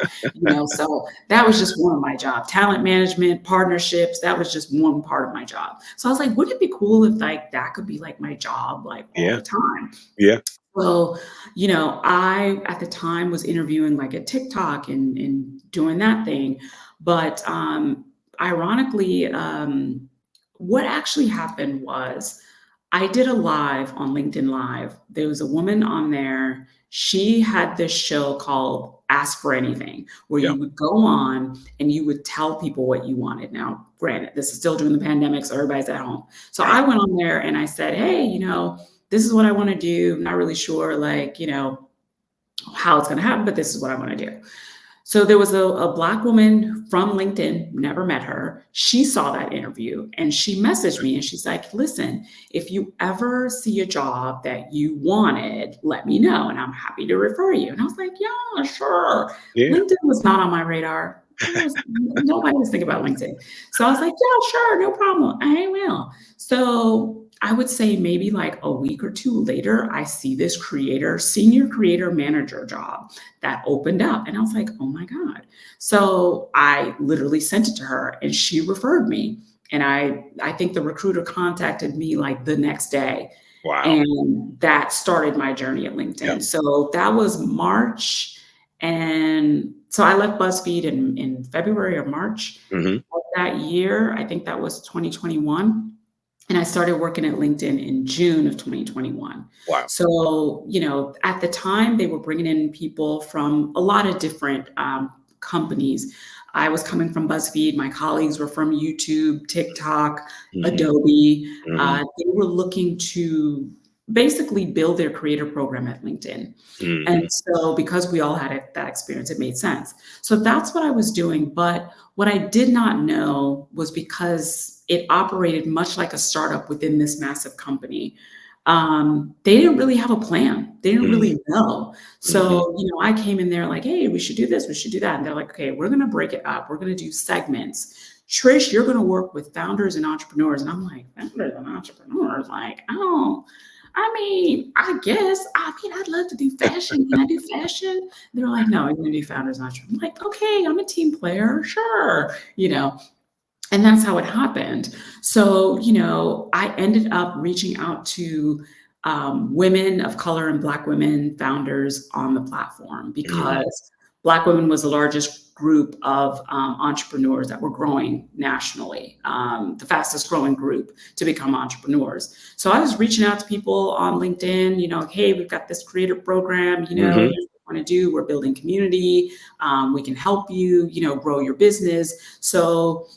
[SPEAKER 5] so that was just one of my jobs. Talent management, partnerships, that was just one part of my job. So I was like, wouldn't it be cool if that could be like my job, like all the time?
[SPEAKER 3] Yeah.
[SPEAKER 5] So, I, at the time, was interviewing like at TikTok and doing that thing. But ironically, what actually happened was I did a live on LinkedIn Live. There was a woman on there. She had this show called Ask for Anything, where you would go on and you would tell people what you wanted. Now, granted, this is still during the pandemic, so everybody's at home. So I went on there and I said, hey, this is what I want to do. I'm not really sure, how it's going to happen, but this is what I want to do. So there was a Black woman from LinkedIn, never met her. She saw that interview and she messaged me and she's like, listen, if you ever see a job that you wanted, let me know and I'm happy to refer you. And I was like, yeah, sure.
[SPEAKER 3] Yeah.
[SPEAKER 5] LinkedIn was not on my radar. Nobody was thinking about LinkedIn. So I was like, yeah, sure, no problem. I will. So I would say maybe like a week or 2 later, I see this senior creator manager job that opened up. And I was like, oh my God. So I literally sent it to her and she referred me. And I think the recruiter contacted me like the next day.
[SPEAKER 3] Wow.
[SPEAKER 5] And that started my journey at LinkedIn.
[SPEAKER 3] Yep.
[SPEAKER 5] So that was March. And so I left BuzzFeed in February or March of that year. I think that was 2021. And I started working at LinkedIn in June of 2021.
[SPEAKER 3] Wow.
[SPEAKER 5] So, at the time they were bringing in people from a lot of different companies. I was coming from BuzzFeed. My colleagues were from YouTube, TikTok,
[SPEAKER 3] Mhm,
[SPEAKER 5] Adobe.
[SPEAKER 3] mhm,
[SPEAKER 5] They were looking to basically build their creator program at LinkedIn. And
[SPEAKER 3] mhm.
[SPEAKER 5] so because we all had that experience, it made sense. So that's what I was doing. But what I did not know was because it operated much like a startup within this massive company. They didn't really have a plan. They didn't
[SPEAKER 3] Mm,
[SPEAKER 5] really know.
[SPEAKER 3] mhm.
[SPEAKER 5] So, I came in there like, hey, we should do this, we should do that. And they're like, okay, we're going to break it up. We're going to do segments. Trish, you're going to work with founders and entrepreneurs. And I'm like, founders and entrepreneurs? Like, oh, I mean, I guess. I mean, I'd love to do fashion. Can I do fashion? They're like, no, you're going to do founders and entrepreneurs. I'm like, okay, I'm a team player. Sure. And that's how it happened. So, I ended up reaching out to women of color and Black women founders on the platform
[SPEAKER 3] Mhm.
[SPEAKER 5] because Black women was the largest group of entrepreneurs that were growing nationally, the fastest growing group to become entrepreneurs. So I was reaching out to people on LinkedIn, hey, we've got this creator program,
[SPEAKER 3] Mhm.
[SPEAKER 5] here's what we want to do. We're building community. We can help you, grow your business. So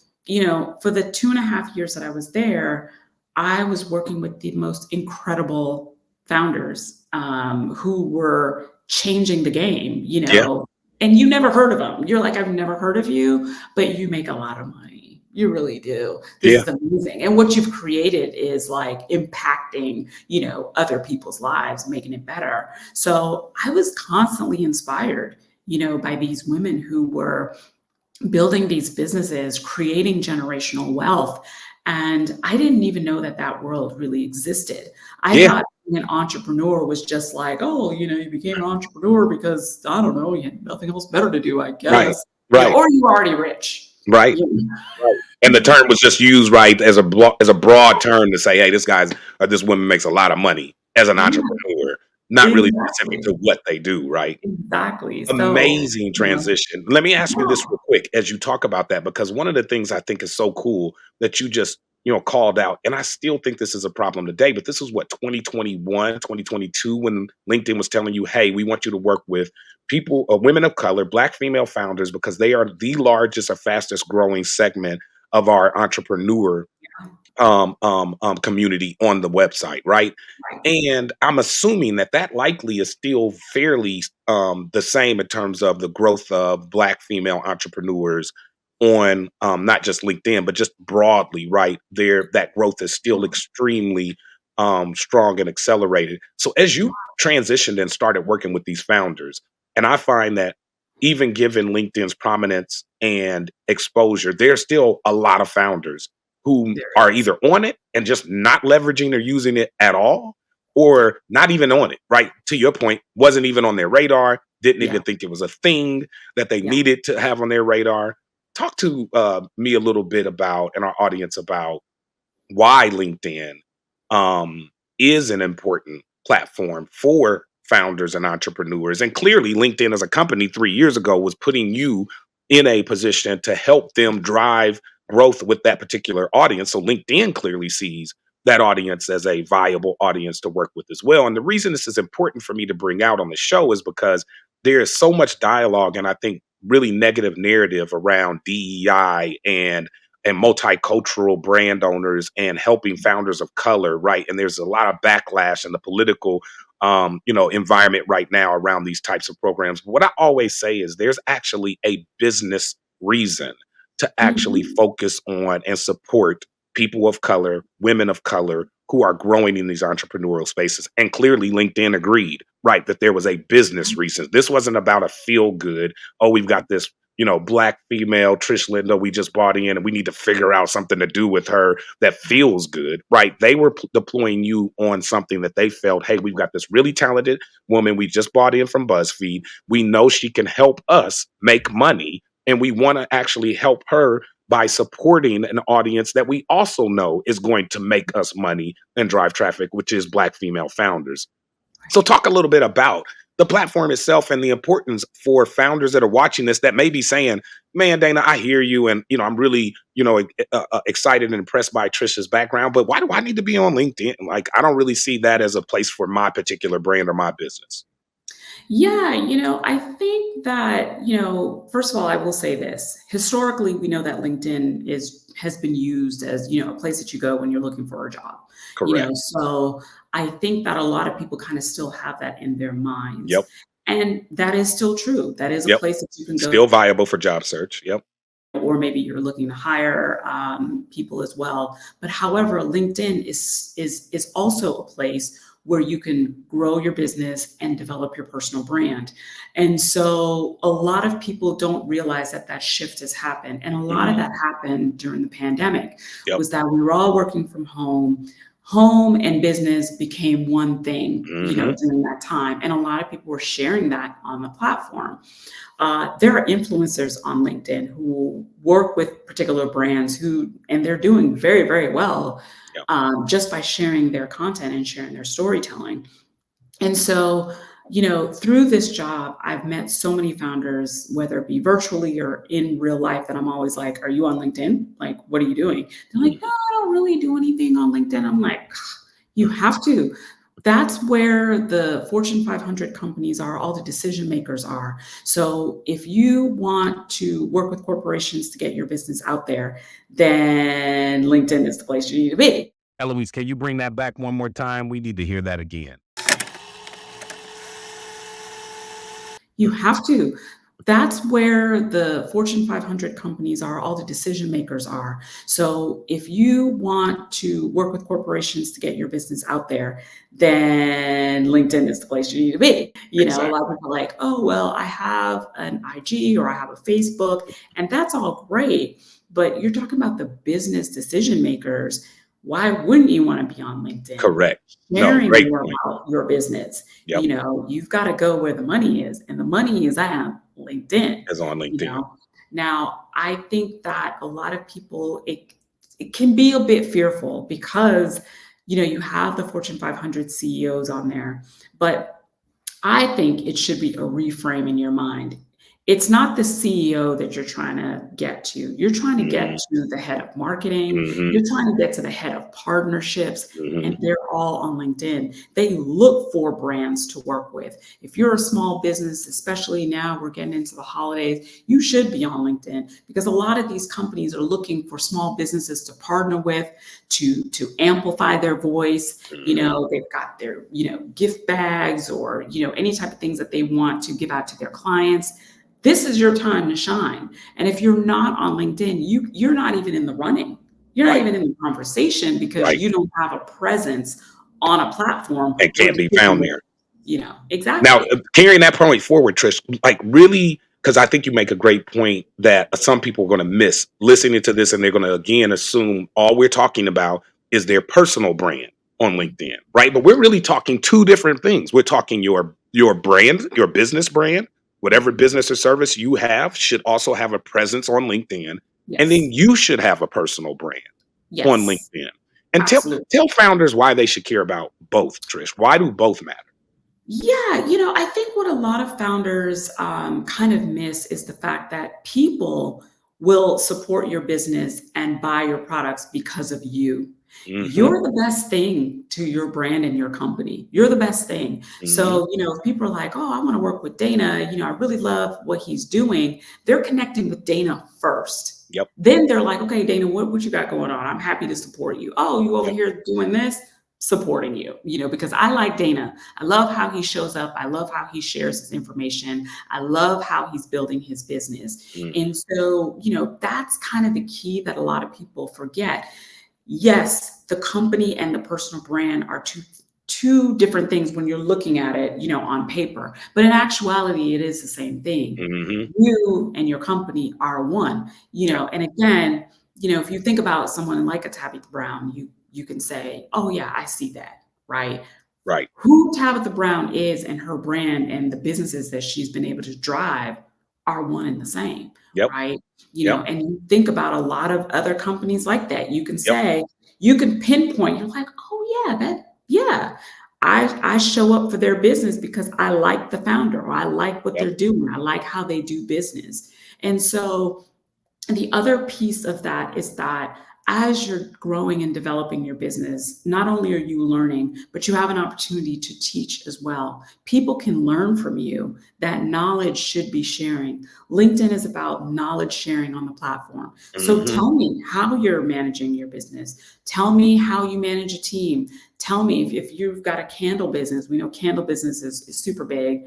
[SPEAKER 5] for the 2.5 years that I was there, I was working with the most incredible founders who were changing the
[SPEAKER 3] Yeah,
[SPEAKER 5] game, and you never heard of them. You're like, I've never heard of you, but you make a lot of money. You really do. This
[SPEAKER 3] yeah,
[SPEAKER 5] is amazing. And what you've created is like impacting, other people's lives, making it better. So I was constantly inspired, by these women who were building these businesses, creating generational wealth. And I didn't even know that that world really existed. I
[SPEAKER 3] yeah.
[SPEAKER 5] thought being an entrepreneur was just like, oh, you became an entrepreneur because I don't know, you had nothing else better to do, I
[SPEAKER 3] Right,
[SPEAKER 5] guess,
[SPEAKER 3] right,
[SPEAKER 5] or you're already rich.
[SPEAKER 3] right,
[SPEAKER 5] You know?
[SPEAKER 3] right. And the term was just used right as as a broad term to say, hey, this guy's or this woman makes a lot of money as an
[SPEAKER 5] Yeah,
[SPEAKER 3] entrepreneur, not really specific
[SPEAKER 5] exactly.
[SPEAKER 3] to what they do, right?
[SPEAKER 5] Exactly. So,
[SPEAKER 3] Amazing transition. Let me ask you this
[SPEAKER 5] yeah,
[SPEAKER 3] real quick as you talk about that, because one of the things I think is so cool that you just, called out, and I still think this is a problem today, but this is what 2021, 2022, when LinkedIn was telling you, hey, we want you to work with people, women of color, Black female founders, because they are the largest or fastest growing segment of our entrepreneur community on the website, right?
[SPEAKER 5] right.
[SPEAKER 3] And I'm assuming that that likely is still fairly the same in terms of the growth of Black female entrepreneurs on not just LinkedIn, but just broadly, right? There, that growth is still extremely strong and accelerated. So as you transitioned and started working with these founders, and I find that even given LinkedIn's prominence and exposure, there's still a lot of founders who
[SPEAKER 5] There
[SPEAKER 3] are
[SPEAKER 5] is.
[SPEAKER 3] either on it and just not leveraging or using it at all,
[SPEAKER 5] Yeah.
[SPEAKER 3] or not even on it, right? To your point, wasn't even on their radar, didn't
[SPEAKER 5] Yeah.
[SPEAKER 3] even think it was a thing that they
[SPEAKER 5] Yeah.
[SPEAKER 3] needed to have on their radar. Talk to me a little bit about, and our audience about why LinkedIn is an important platform for founders and entrepreneurs. And clearly, LinkedIn as a company 3 years ago was putting you in a position to help them drive growth with that particular audience. So, LinkedIn clearly sees that audience as a viable audience to work with as well. And the reason this is important for me to bring out on the show is because there is so much dialogue and I think really negative narrative around DEI and multicultural brand owners and helping founders of color, right? And there's a lot of backlash in the political environment right now around these types of programs. What I always say is there's actually a business reason to actually
[SPEAKER 5] Mhm.
[SPEAKER 3] focus on and support people of color, women of color who are growing in these entrepreneurial spaces. And clearly LinkedIn agreed, right, that there was a business reason. This wasn't about a feel good, oh, we've got this Black female Trish Lindo we just bought in, and we need to figure out something to do with her that feels good, right? They were deploying you on something that they felt, hey, we've got this really talented woman we just bought in from BuzzFeed. We know she can help us make money, and we want to actually help her by supporting an audience that we also know is going to make us money and drive traffic, which is Black female founders. So talk a little bit about the platform itself and the importance for founders that are watching this that may be saying, "Man, Dana, I hear you, and I'm really excited and impressed by Trisha's background, but why do I need to be on LinkedIn? Like, I don't really see that as a place for my particular brand or my business."
[SPEAKER 5] Yeah, I think that, first of all, I will say this. Historically, we know that LinkedIn has been used as, a place that you go when you're looking for a job.
[SPEAKER 3] Correct.
[SPEAKER 5] So I think that a lot of people kind of still have that in their minds.
[SPEAKER 3] Yep.
[SPEAKER 5] And that is still true. That is a
[SPEAKER 3] Yep.
[SPEAKER 5] place that you can go,
[SPEAKER 3] Still viable for job search. Yep.
[SPEAKER 5] or maybe you're looking to hire people as well. But however, LinkedIn is also a place where you can grow your business and develop your personal brand. And so a lot of people don't realize that that shift has happened. And a lot of
[SPEAKER 3] Mhm.
[SPEAKER 5] that happened during the pandemic,
[SPEAKER 3] Yep.
[SPEAKER 5] was that we were all working from home. Home and business became one thing,
[SPEAKER 3] Mhm.
[SPEAKER 5] during that time. And a lot of people were sharing that on the platform. There are influencers on LinkedIn who work with particular brands and they're doing very, very well,
[SPEAKER 3] Yep.
[SPEAKER 5] just by sharing their content and sharing their storytelling. And so, through this job, I've met so many founders, whether it be virtually or in real life, that I'm always like, "Are you on LinkedIn? Like, what are you doing?" They're like, "No,
[SPEAKER 3] Mhm.
[SPEAKER 5] I don't really do anything on LinkedIn." I'm like, "You have to." That's where the Fortune 500 companies are, all the decision makers are. So if you want to work with corporations to get your business out there, then LinkedIn is the place you need to be.
[SPEAKER 6] Eloise, can you bring that back one more time? We need to hear that again.
[SPEAKER 5] You have to. That's where the Fortune 500 companies are, all the decision makers are. So if you want to work with corporations to get your business out there, then LinkedIn is the place you need to be. A lot
[SPEAKER 3] Exactly.
[SPEAKER 5] of people are like, "Oh, well, I have an IG or I have a Facebook," and that's all great. But you're talking about the business decision makers. Why wouldn't you want to be on LinkedIn?
[SPEAKER 3] Correct. No,
[SPEAKER 5] Sharing
[SPEAKER 3] great
[SPEAKER 5] more
[SPEAKER 3] point.
[SPEAKER 5] about your business.
[SPEAKER 3] Yep.
[SPEAKER 5] You've got to go where the money is, and the money is at LinkedIn.
[SPEAKER 3] Is on
[SPEAKER 5] you
[SPEAKER 3] LinkedIn.
[SPEAKER 5] know Now, I think that a lot of people, it can be a bit fearful because you have the Fortune 500 CEOs on there, but I think it should be a reframe in your mind. It's not the CEO that you're trying to get to. You're trying to get
[SPEAKER 3] Mhm.
[SPEAKER 5] to the head of marketing.
[SPEAKER 3] Mhm.
[SPEAKER 5] You're trying to get to the head of partnerships, and
[SPEAKER 3] Mhm.
[SPEAKER 5] they're all on LinkedIn. They look for brands to work with. If you're a small business, especially now we're getting into the holidays, you should be on LinkedIn because a lot of these companies are looking for small businesses to partner with, to amplify their voice.
[SPEAKER 3] Mhm.
[SPEAKER 5] They've got their, gift bags, or, any type of things that they want to give out to their clients. This is your time to shine. And if you're not on LinkedIn, you're not even in the running. You're not
[SPEAKER 3] Right.
[SPEAKER 5] even in the conversation because
[SPEAKER 3] Right.
[SPEAKER 5] you don't have a presence on a platform
[SPEAKER 3] And
[SPEAKER 5] where
[SPEAKER 3] can't be
[SPEAKER 5] decision
[SPEAKER 3] found
[SPEAKER 5] makers,
[SPEAKER 3] there. Now,
[SPEAKER 5] exactly.
[SPEAKER 3] carrying that point forward, Trish, like really, because I think you make a great point that some people are going to miss listening to this, and they're going to again assume all we're talking about is their personal brand on LinkedIn, right? But we're really talking two different things. We're talking your brand, your business brand, whatever business or service you have should also have a presence on LinkedIn, and then
[SPEAKER 5] Yes.
[SPEAKER 3] you should have a personal brand on
[SPEAKER 5] Yes.
[SPEAKER 3] LinkedIn. And
[SPEAKER 5] Absolutely.
[SPEAKER 3] tell founders why they should care about both, Trish. Why do both matter?
[SPEAKER 5] Yeah, I think what a lot of founders kind of miss is the fact that people will support your business and buy your products because of you.
[SPEAKER 3] Mhm.
[SPEAKER 5] You're the best thing to your brand and your company. You're the best thing.
[SPEAKER 3] Mhm.
[SPEAKER 5] So, if people are like, "Oh, I want to work with Dana, I really love what he's doing," they're connecting with Dana first.
[SPEAKER 3] Yep.
[SPEAKER 5] Then they're like, "Okay, Dana, what you got going on? I'm happy to support you. Oh, you over
[SPEAKER 3] Yep.
[SPEAKER 5] here doing this?" Supporting you, because I like Dana. I love how he shows up. I love how he shares his information. I love how he's building his business.
[SPEAKER 3] Mhm.
[SPEAKER 5] And so, that's kind of the key that a lot of people forget. Yes, the company and the personal brand are two different things when you're looking at it, on paper. But in actuality, it is the same thing.
[SPEAKER 3] Mhm.
[SPEAKER 5] You and your company are one,
[SPEAKER 3] Yep.
[SPEAKER 5] and again, if you think about someone like a Tabitha Brown, you can say, "Oh yeah, I see that," right?
[SPEAKER 3] Right.
[SPEAKER 5] Who Tabitha Brown is and her brand and the businesses that she's been able to drive are one and the same,
[SPEAKER 3] Yep.
[SPEAKER 5] right?
[SPEAKER 3] Yep.
[SPEAKER 5] And you think about a lot of other companies like that.
[SPEAKER 3] Yep.
[SPEAKER 5] You can pinpoint, you're like, "Oh yeah, yeah. I show up for their business because I like the founder, or I like what
[SPEAKER 3] Yep.
[SPEAKER 5] they're doing. I like how they do business." And so the other piece of that is that as you're growing and developing your business, not only are you learning, but you have an opportunity to teach as well. People can learn from you. That knowledge should be sharing. LinkedIn is about knowledge sharing on the platform. So
[SPEAKER 3] Hmm.
[SPEAKER 5] tell me how you're managing your business. Tell me how you manage a team. Tell me if you've got a candle business. We know candle business is super big.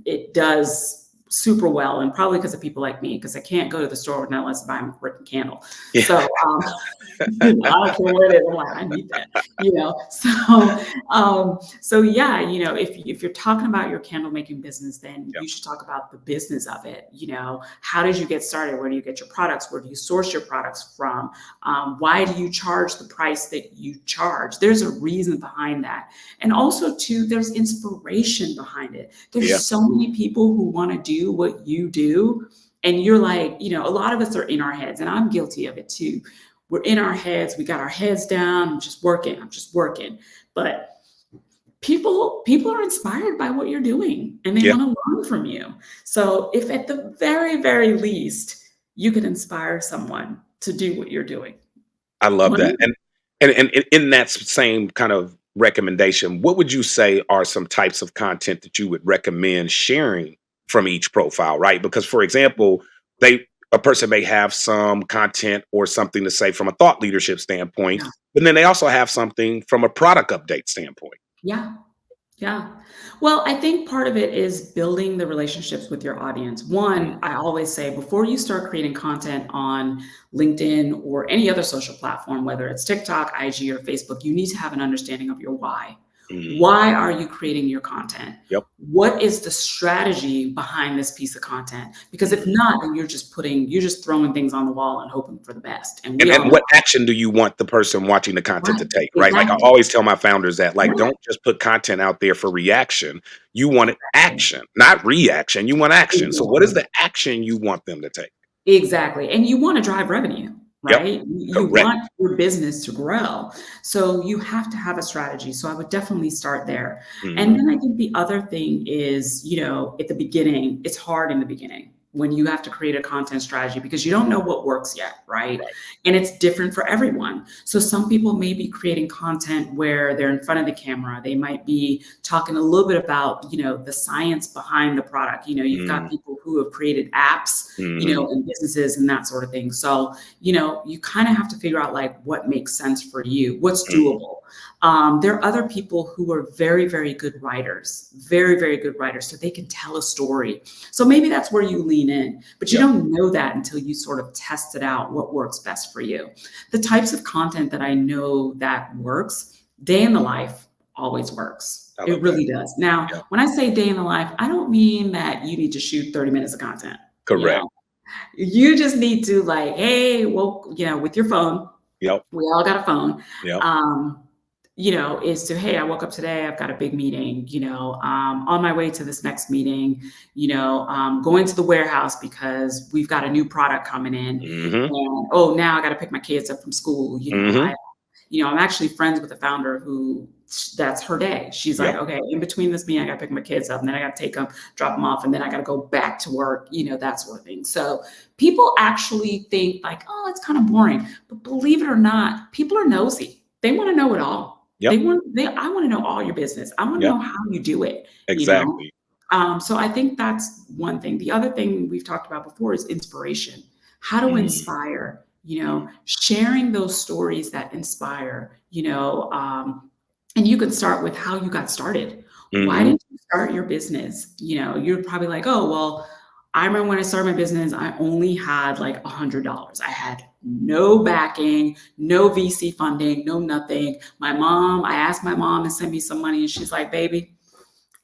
[SPEAKER 5] It does super well, and probably because of people like me, because I can't go to the store unless I buy a freaking candle.
[SPEAKER 3] Yeah.
[SPEAKER 5] So I don't care what it is. I'm like, I need that, you know. So yeah, if you're talking about your candle making business, then
[SPEAKER 3] Yep.
[SPEAKER 5] you should talk about the business of it. How did you get started? Where do you get your products? Where do you source your products from? Why do you charge the price that you charge? There's a reason behind that. And also too, there's inspiration behind it. There's
[SPEAKER 3] Yeah.
[SPEAKER 5] so many people who want to do what you do. And you're like, a lot of us are in our heads, and I'm guilty of it too. We're in our heads. We got our heads down. I'm just working. But people are inspired by what you're doing, and they
[SPEAKER 3] Yeah.
[SPEAKER 5] want to learn from you. So if at the very, very least, you could inspire someone to do what you're doing.
[SPEAKER 3] I love
[SPEAKER 5] What do
[SPEAKER 3] that.
[SPEAKER 5] you
[SPEAKER 3] And in that same kind of recommendation, what would you say are some types of content that you would recommend sharing from each profile, right? Because for example, a person may have some content or something to say from a thought leadership standpoint,
[SPEAKER 5] Yeah.
[SPEAKER 3] but then they also have something from a product update standpoint.
[SPEAKER 5] Yeah. Yeah. Well, I think part of it is building the relationships with your audience. One, I always say before you start creating content on LinkedIn or any other social platform, whether it's TikTok, IG, or Facebook, you need to have an understanding of your why.
[SPEAKER 3] Mhm.
[SPEAKER 5] Why are you creating your content?
[SPEAKER 3] Yep.
[SPEAKER 5] What is the strategy behind this piece of content? Because if
[SPEAKER 3] Mhm.
[SPEAKER 5] not, then you're just throwing things on the wall and hoping for the best. And we
[SPEAKER 3] And
[SPEAKER 5] all
[SPEAKER 3] and
[SPEAKER 5] know.
[SPEAKER 3] what action do you want the person watching the content to
[SPEAKER 5] Right.
[SPEAKER 3] take, right? Like I
[SPEAKER 5] Exactly.
[SPEAKER 3] always tell my founders that, like,
[SPEAKER 5] Right.
[SPEAKER 3] don't just put content out there for reaction. You want
[SPEAKER 5] Exactly.
[SPEAKER 3] action, not reaction. You want action. So what is
[SPEAKER 5] Exactly.
[SPEAKER 3] the action you want them to take?
[SPEAKER 5] Exactly. And you want to drive revenue,
[SPEAKER 3] Yep.
[SPEAKER 5] right? You
[SPEAKER 3] Correct.
[SPEAKER 5] want your business to grow. So you have to have a strategy. So I would definitely start there. And
[SPEAKER 3] Mhm.
[SPEAKER 5] then I think the other thing is, at the beginning, it's hard in the beginning when you have to create a content strategy because you don't know what works yet, right?
[SPEAKER 3] Right.
[SPEAKER 5] And it's different for everyone. So some people may be creating content where they're in front of the camera. They might be talking a little bit about, the science behind the product. You've got
[SPEAKER 3] Mm.
[SPEAKER 5] people who have created apps,
[SPEAKER 3] Mhm.
[SPEAKER 5] and businesses and that sort of thing. So, you kind of have to figure out like what makes sense for you, what's
[SPEAKER 3] Mm.
[SPEAKER 5] doable. There are other people who are very, very good writers, very, very good writers, so they can tell a story. So maybe that's where you lean in, but you
[SPEAKER 3] Yep.
[SPEAKER 5] don't know that until you sort of test it out, what works best for you. The types of content that I know that works, day in the life always works.
[SPEAKER 3] I
[SPEAKER 5] It
[SPEAKER 3] love that.
[SPEAKER 5] really does. Now,
[SPEAKER 3] Yep.
[SPEAKER 5] when I say day in the life, I don't mean that you need to shoot 30 minutes of content. You
[SPEAKER 3] Correct.
[SPEAKER 5] know, you just need to like, hey, well, with your phone,
[SPEAKER 3] Yep.
[SPEAKER 5] we all got a phone.
[SPEAKER 3] Yep.
[SPEAKER 5] Um, is to, hey, I woke up today, I've got a big meeting, on my way to this next meeting, going to the warehouse because we've got a new product coming in.
[SPEAKER 3] Mhm.
[SPEAKER 5] And oh, now I got to pick my kids up from school.
[SPEAKER 3] Mhm.
[SPEAKER 5] I'm actually friends with a founder who that's her day. She's like,
[SPEAKER 3] Yep.
[SPEAKER 5] okay, in between this meeting, I got to pick my kids up and then I got to take them, drop them off, and then I got to go back to work, that sort of thing. So people actually think like, oh, it's kind of boring. But believe it or not, people are nosy. They want to know it all.
[SPEAKER 3] Yep.
[SPEAKER 5] I want to know all your business. I want to
[SPEAKER 3] Yep.
[SPEAKER 5] know how you do it.
[SPEAKER 3] Exactly.
[SPEAKER 5] So I think that's one thing. The other thing we've talked about before is inspiration. How to
[SPEAKER 3] Mm.
[SPEAKER 5] inspire,
[SPEAKER 3] Mm.
[SPEAKER 5] sharing those stories that inspire, and you can start with how you got started. Why
[SPEAKER 3] Mhm.
[SPEAKER 5] did you start your business? You're probably like, oh, well, I remember when I started my business, I only had like $100. I had no backing, no VC funding, no nothing. I asked my mom to send me some money and she's like, baby,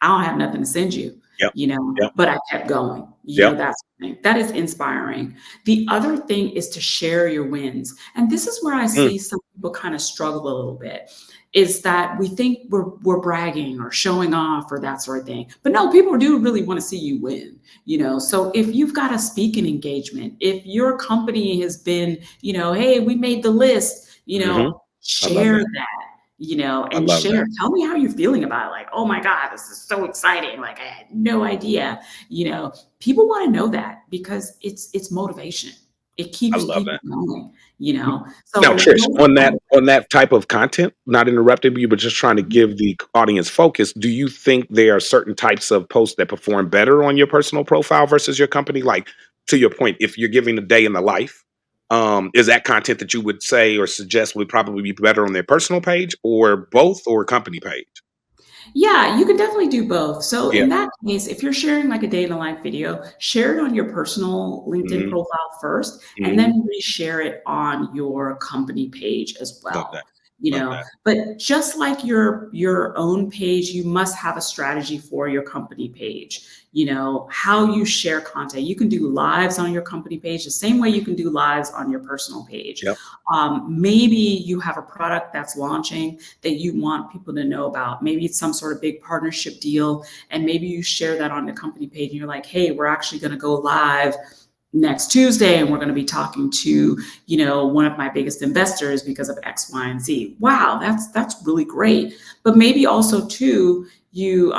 [SPEAKER 5] I don't have nothing to send you,
[SPEAKER 3] Yep. Yep.
[SPEAKER 5] but I kept going.
[SPEAKER 3] Yep.
[SPEAKER 5] That's the thing. That is inspiring. The other thing is to share your wins. And this is where I
[SPEAKER 3] Mm.
[SPEAKER 5] see some people kind of struggle a little bit, is that we think we're bragging or showing off or that sort of thing. But no, people do really want to see you win, So if you've got a speaking engagement, if your company has been, hey, we made the list,
[SPEAKER 3] Mhm. I love
[SPEAKER 5] share
[SPEAKER 3] that.
[SPEAKER 5] that,
[SPEAKER 3] I
[SPEAKER 5] and
[SPEAKER 3] love that.
[SPEAKER 5] share. Tell me how you're feeling about it. Like, oh my God, this is so exciting. Like I had no idea. People want to know that because it's motivation. It
[SPEAKER 3] I
[SPEAKER 5] keeps
[SPEAKER 3] love
[SPEAKER 5] people
[SPEAKER 3] that.
[SPEAKER 5] going, you
[SPEAKER 3] N-
[SPEAKER 5] know?
[SPEAKER 3] Now,
[SPEAKER 5] So
[SPEAKER 3] Trish,
[SPEAKER 5] those
[SPEAKER 3] on
[SPEAKER 5] are
[SPEAKER 3] that type of content, not interrupting you, but just trying to give the audience focus. Do you think there are certain types of posts that perform better on your personal profile versus your company? Like, to your point, if you're giving a day in the life, is that content that you would say or suggest would probably be better on their personal page, or both, or company page?
[SPEAKER 5] Yeah, you can definitely do both. So
[SPEAKER 3] Yeah.
[SPEAKER 5] in that case, if you're sharing like a day in the life video, share it on your personal LinkedIn
[SPEAKER 3] Hmm.
[SPEAKER 5] profile first, and
[SPEAKER 3] Hmm.
[SPEAKER 5] then reshare it on your company page as
[SPEAKER 3] Love
[SPEAKER 5] well.
[SPEAKER 3] that. Love that.
[SPEAKER 5] But just like your own page, you must have a strategy for your company page. How you share content. You can do lives on your company page the same way you can do lives on your personal page.
[SPEAKER 3] Yep.
[SPEAKER 5] Maybe you have a product that's launching that you want people to know about. Maybe it's some sort of big partnership deal, and maybe you share that on the company page and you're like, hey, we're actually going to go live next Tuesday and we're going to be talking to, one of my biggest investors because of X, Y, and Z. Wow, that's really great. But maybe also too, you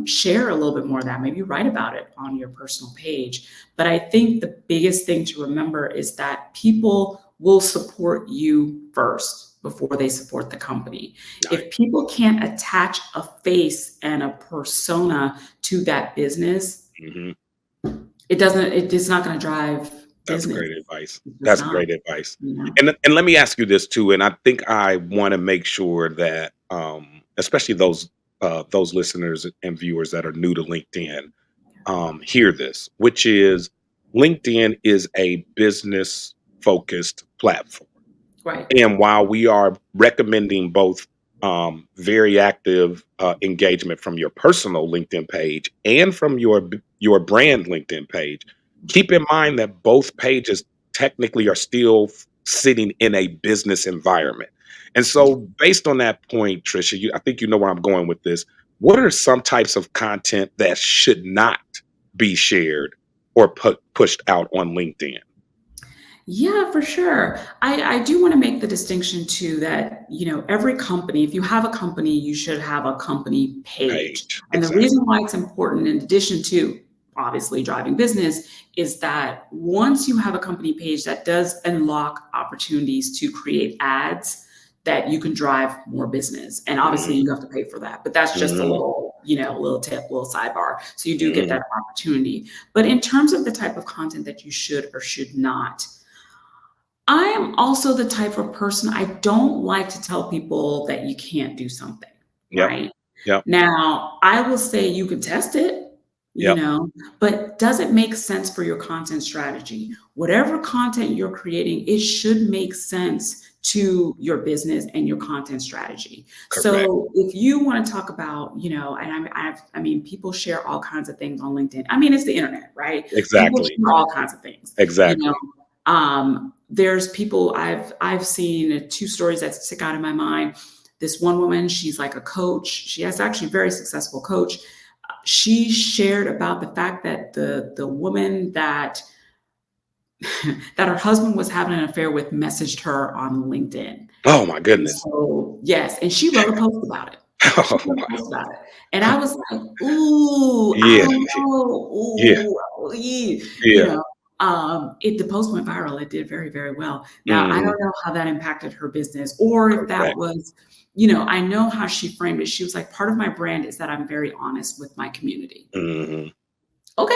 [SPEAKER 5] share a little bit more of that. Maybe you write about it on your personal page. But I think the biggest thing to remember is that people will support you first before they support the company.
[SPEAKER 3] Nice.
[SPEAKER 5] If people can't attach a face and a persona to that business,
[SPEAKER 3] Hmm.
[SPEAKER 5] it's not going to drive
[SPEAKER 3] That's
[SPEAKER 5] business.
[SPEAKER 3] great advice.
[SPEAKER 5] It's just
[SPEAKER 3] That's
[SPEAKER 5] not,
[SPEAKER 3] great advice.
[SPEAKER 5] you know.
[SPEAKER 3] And let me ask you this too, and I think I want to make sure that especially those listeners and viewers that are new to LinkedIn hear this, which is LinkedIn is a business focused platform.
[SPEAKER 5] Right.
[SPEAKER 3] And while we are recommending both very active engagement from your personal LinkedIn page and from your brand LinkedIn page, keep in mind that both pages technically are still sitting in a business environment. And so, based on that point, Trisha, I think you know where I'm going with this. What are some types of content that should not be shared or pushed out on LinkedIn?
[SPEAKER 5] Yeah, for sure. I do want to make the distinction too that, every company, if you have a company, you should have a company page.
[SPEAKER 3] Page,
[SPEAKER 5] And the
[SPEAKER 3] exactly.
[SPEAKER 5] reason why it's important, in addition to obviously driving business, is that once you have a company page, that does unlock opportunities to create ads that you can drive more business. And obviously
[SPEAKER 3] Hmm.
[SPEAKER 5] you have to pay for that, but that's just a
[SPEAKER 3] Hmm.
[SPEAKER 5] little tip, little sidebar. So you do get
[SPEAKER 3] Hmm.
[SPEAKER 5] that opportunity. But in terms of the type of content that you should or should not, I am also the type of person, I don't like to tell people that you can't do something,
[SPEAKER 3] Yep.
[SPEAKER 5] right?
[SPEAKER 3] Yep.
[SPEAKER 5] Now, I will say you can test it,
[SPEAKER 3] Yep.
[SPEAKER 5] but does it make sense for your content strategy? Whatever content you're creating, it should make sense to your business and your content strategy.
[SPEAKER 3] Correct.
[SPEAKER 5] So if you want to talk about, and I mean, people share all kinds of things on LinkedIn. I mean, it's the internet, right? People
[SPEAKER 3] Exactly.
[SPEAKER 5] share all kinds of things.
[SPEAKER 3] Exactly.
[SPEAKER 5] There's people I've seen two stories that stick out in my mind. This one woman, she's like a coach. She has actually a very successful coach. She shared about the fact that the woman that that her husband was having an affair with messaged her on LinkedIn.
[SPEAKER 3] Oh my
[SPEAKER 5] And
[SPEAKER 3] goodness.
[SPEAKER 5] so, yes, and she wrote a post about it. She
[SPEAKER 3] Oh,
[SPEAKER 5] wrote a
[SPEAKER 3] wow.
[SPEAKER 5] post about it. And I was like, ooh, I
[SPEAKER 3] Yeah.
[SPEAKER 5] don't know.
[SPEAKER 3] Yeah.
[SPEAKER 5] Ooh, you
[SPEAKER 3] Yeah.
[SPEAKER 5] know. The post went viral. It did very, very well. Now, I
[SPEAKER 3] Hmm.
[SPEAKER 5] don't know how that impacted her business or if that
[SPEAKER 3] Correct.
[SPEAKER 5] was, I know how she framed it. She was like, part of my brand is that I'm very honest with my community.
[SPEAKER 3] Hmm.
[SPEAKER 5] Okay,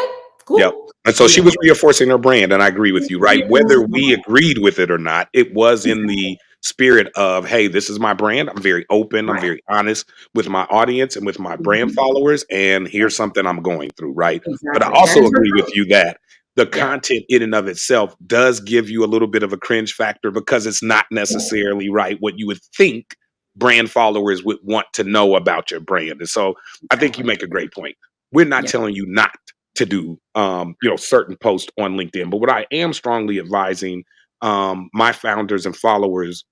[SPEAKER 3] Yep.
[SPEAKER 5] cool.
[SPEAKER 3] And so she was reinforcing her brand, and I agree with you, right?
[SPEAKER 5] It was
[SPEAKER 3] Whether we agreed with it or not, it was in the spirit of, hey, this is my brand. I'm very open. I'm
[SPEAKER 5] right.
[SPEAKER 3] very honest with my audience and with my brand
[SPEAKER 5] Mhm.
[SPEAKER 3] followers. And here's something I'm going through, right? But I
[SPEAKER 5] Exactly. That
[SPEAKER 3] also
[SPEAKER 5] is her
[SPEAKER 3] agree with
[SPEAKER 5] truth.
[SPEAKER 3] you that the
[SPEAKER 5] Yeah.
[SPEAKER 3] content in and of itself does give you a little bit of a cringe factor because it's not
[SPEAKER 5] Yeah.
[SPEAKER 3] necessarily right what you would think brand followers would want to know about your brand. And so I think you
[SPEAKER 5] Exactly.
[SPEAKER 3] make a great point. We're not
[SPEAKER 5] Yeah.
[SPEAKER 3] telling you not to do certain posts on LinkedIn. But what I am strongly advising my founders and followers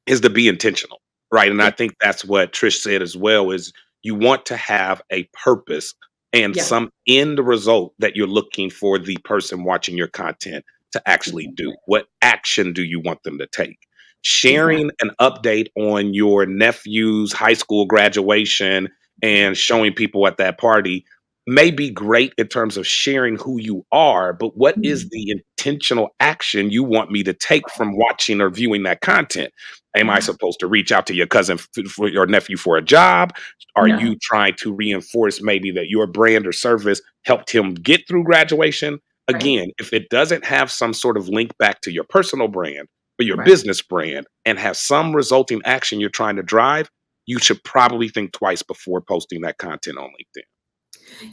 [SPEAKER 3] is to be intentional, right? And I
[SPEAKER 5] Yeah.
[SPEAKER 3] think that's what Trish said as well is you want to have a purpose and
[SPEAKER 5] Yeah.
[SPEAKER 3] some end result that you're looking for the person watching your content to actually do.
[SPEAKER 5] Exactly.
[SPEAKER 3] What action do you want them to take?
[SPEAKER 5] Exactly.
[SPEAKER 3] Sharing an update on your nephew's high school graduation and showing people at that party, may be great in terms of sharing who you are, but what is
[SPEAKER 5] Mhm.
[SPEAKER 3] the intentional action you want me to take from watching or viewing that content? Am I
[SPEAKER 5] Yeah.
[SPEAKER 3] supposed to reach out to your cousin for your nephew for a job? Are
[SPEAKER 5] Yeah.
[SPEAKER 3] you trying to reinforce maybe that your brand or service helped him get through graduation?
[SPEAKER 5] Right.
[SPEAKER 3] Again, if it doesn't have some sort of link back to your personal brand or your
[SPEAKER 5] Right.
[SPEAKER 3] business brand and have some resulting action you're trying to drive, you should probably think twice before posting that content on LinkedIn.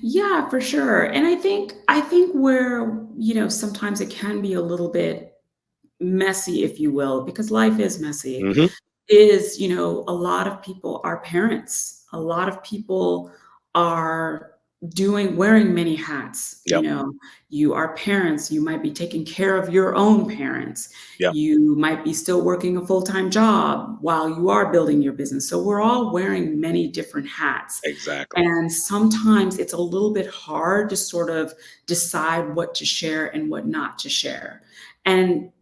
[SPEAKER 5] Yeah, for sure. And I think where, sometimes it can be a little bit messy, if you will, because life is messy,
[SPEAKER 3] Mhm.
[SPEAKER 5] is, a lot of people are parents. A lot of people are wearing many hats.
[SPEAKER 3] Yep.
[SPEAKER 5] You are parents, you might be taking care of your own parents.
[SPEAKER 3] Yep.
[SPEAKER 5] You might be still working a full-time job while you are building your business. So we're all wearing many different hats.
[SPEAKER 3] Exactly.
[SPEAKER 5] And sometimes it's a little bit hard to sort of decide what to share and what not to share. And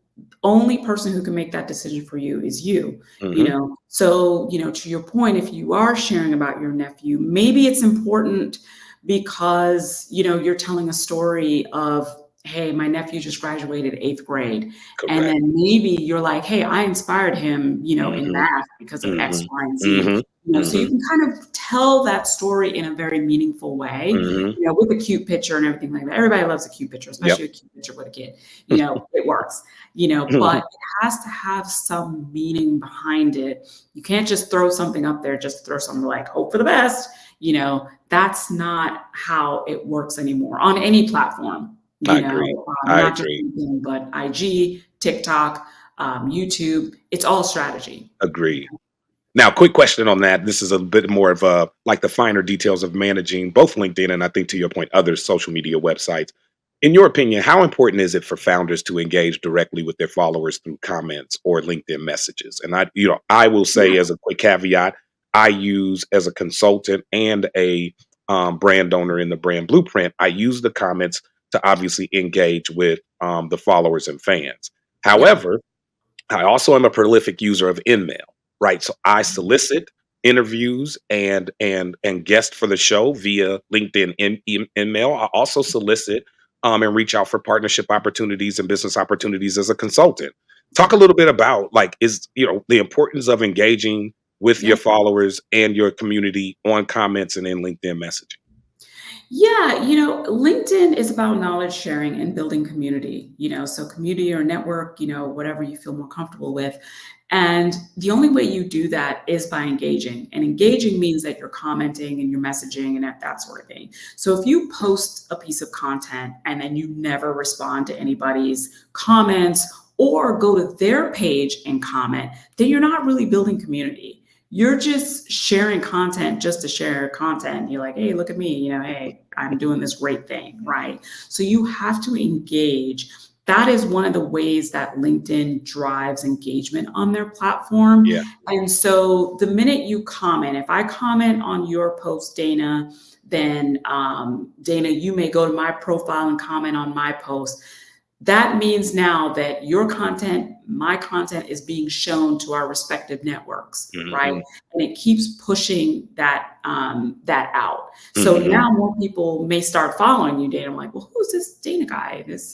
[SPEAKER 5] only person who can make that decision for you is you
[SPEAKER 3] Mhm.
[SPEAKER 5] know. So, to your point, if you are sharing about your nephew, maybe it's important because, you're telling a story of, hey, my nephew just graduated 8th grade. And
[SPEAKER 3] Correct.
[SPEAKER 5] then maybe you're like, hey, I inspired him, in
[SPEAKER 3] Mhm.
[SPEAKER 5] math because of X,
[SPEAKER 3] Mhm.
[SPEAKER 5] Y, and Z.
[SPEAKER 3] Mhm.
[SPEAKER 5] So you
[SPEAKER 3] Mhm.
[SPEAKER 5] can kind of tell that story in a very meaningful way,
[SPEAKER 3] Mhm.
[SPEAKER 5] with a cute picture and everything like that. Everybody loves a cute picture,
[SPEAKER 3] Yep.
[SPEAKER 5] especially a cute picture with a kid. It works, but it has to have some meaning behind it. You can't just throw something up there, just throw something like hope for the best. That's not how it works anymore on any platform,
[SPEAKER 3] I agree. I
[SPEAKER 5] not just
[SPEAKER 3] agree.
[SPEAKER 5] LinkedIn, but IG, TikTok, YouTube. It's all strategy.
[SPEAKER 3] Agreed. Now, quick question on that. This is a bit more of a like the finer details of managing both LinkedIn and I think to your point, other social media websites. In your opinion, how important is it for founders to engage directly with their followers through comments or LinkedIn messages? And I will
[SPEAKER 5] Yeah.
[SPEAKER 3] say as a quick caveat, I use as a consultant and a brand owner in the brand blueprint, I use the comments to obviously engage with the followers and fans.
[SPEAKER 5] Yeah.
[SPEAKER 3] However, I also am a prolific user of InMail, right? So I solicit interviews and guests for the show via LinkedIn InMail. I also solicit and reach out for partnership opportunities and business opportunities as a consultant. Talk a
[SPEAKER 5] Yeah.
[SPEAKER 3] little bit about like is the importance of engaging with
[SPEAKER 5] Yeah.
[SPEAKER 3] your followers and your community on comments and in LinkedIn messaging.
[SPEAKER 5] Yeah, LinkedIn is about knowledge sharing and building community, so community or network, whatever you feel more comfortable with. And the only way you do that is by engaging. And engaging means that you're commenting and you're messaging and that sort of thing. So if you post a piece of content and then you never respond to anybody's comments or go to their page and comment, then you're not really building community. You're just sharing content just to share content. You're like, hey, look at me, hey, I'm doing this great thing, right? So you have to engage. That is one of the ways that LinkedIn drives engagement on their platform.
[SPEAKER 3] Yeah.
[SPEAKER 5] And so the minute you comment, if I comment on your post, Dana, then Dana, you may go to my profile and comment on my post. That means now that your content, my content is being shown to our respective networks, right?
[SPEAKER 3] Hmm.
[SPEAKER 5] And it keeps pushing that out. So
[SPEAKER 3] Hmm.
[SPEAKER 5] now more people may start following you, Dana. I'm like, well, who's this Dana guy? This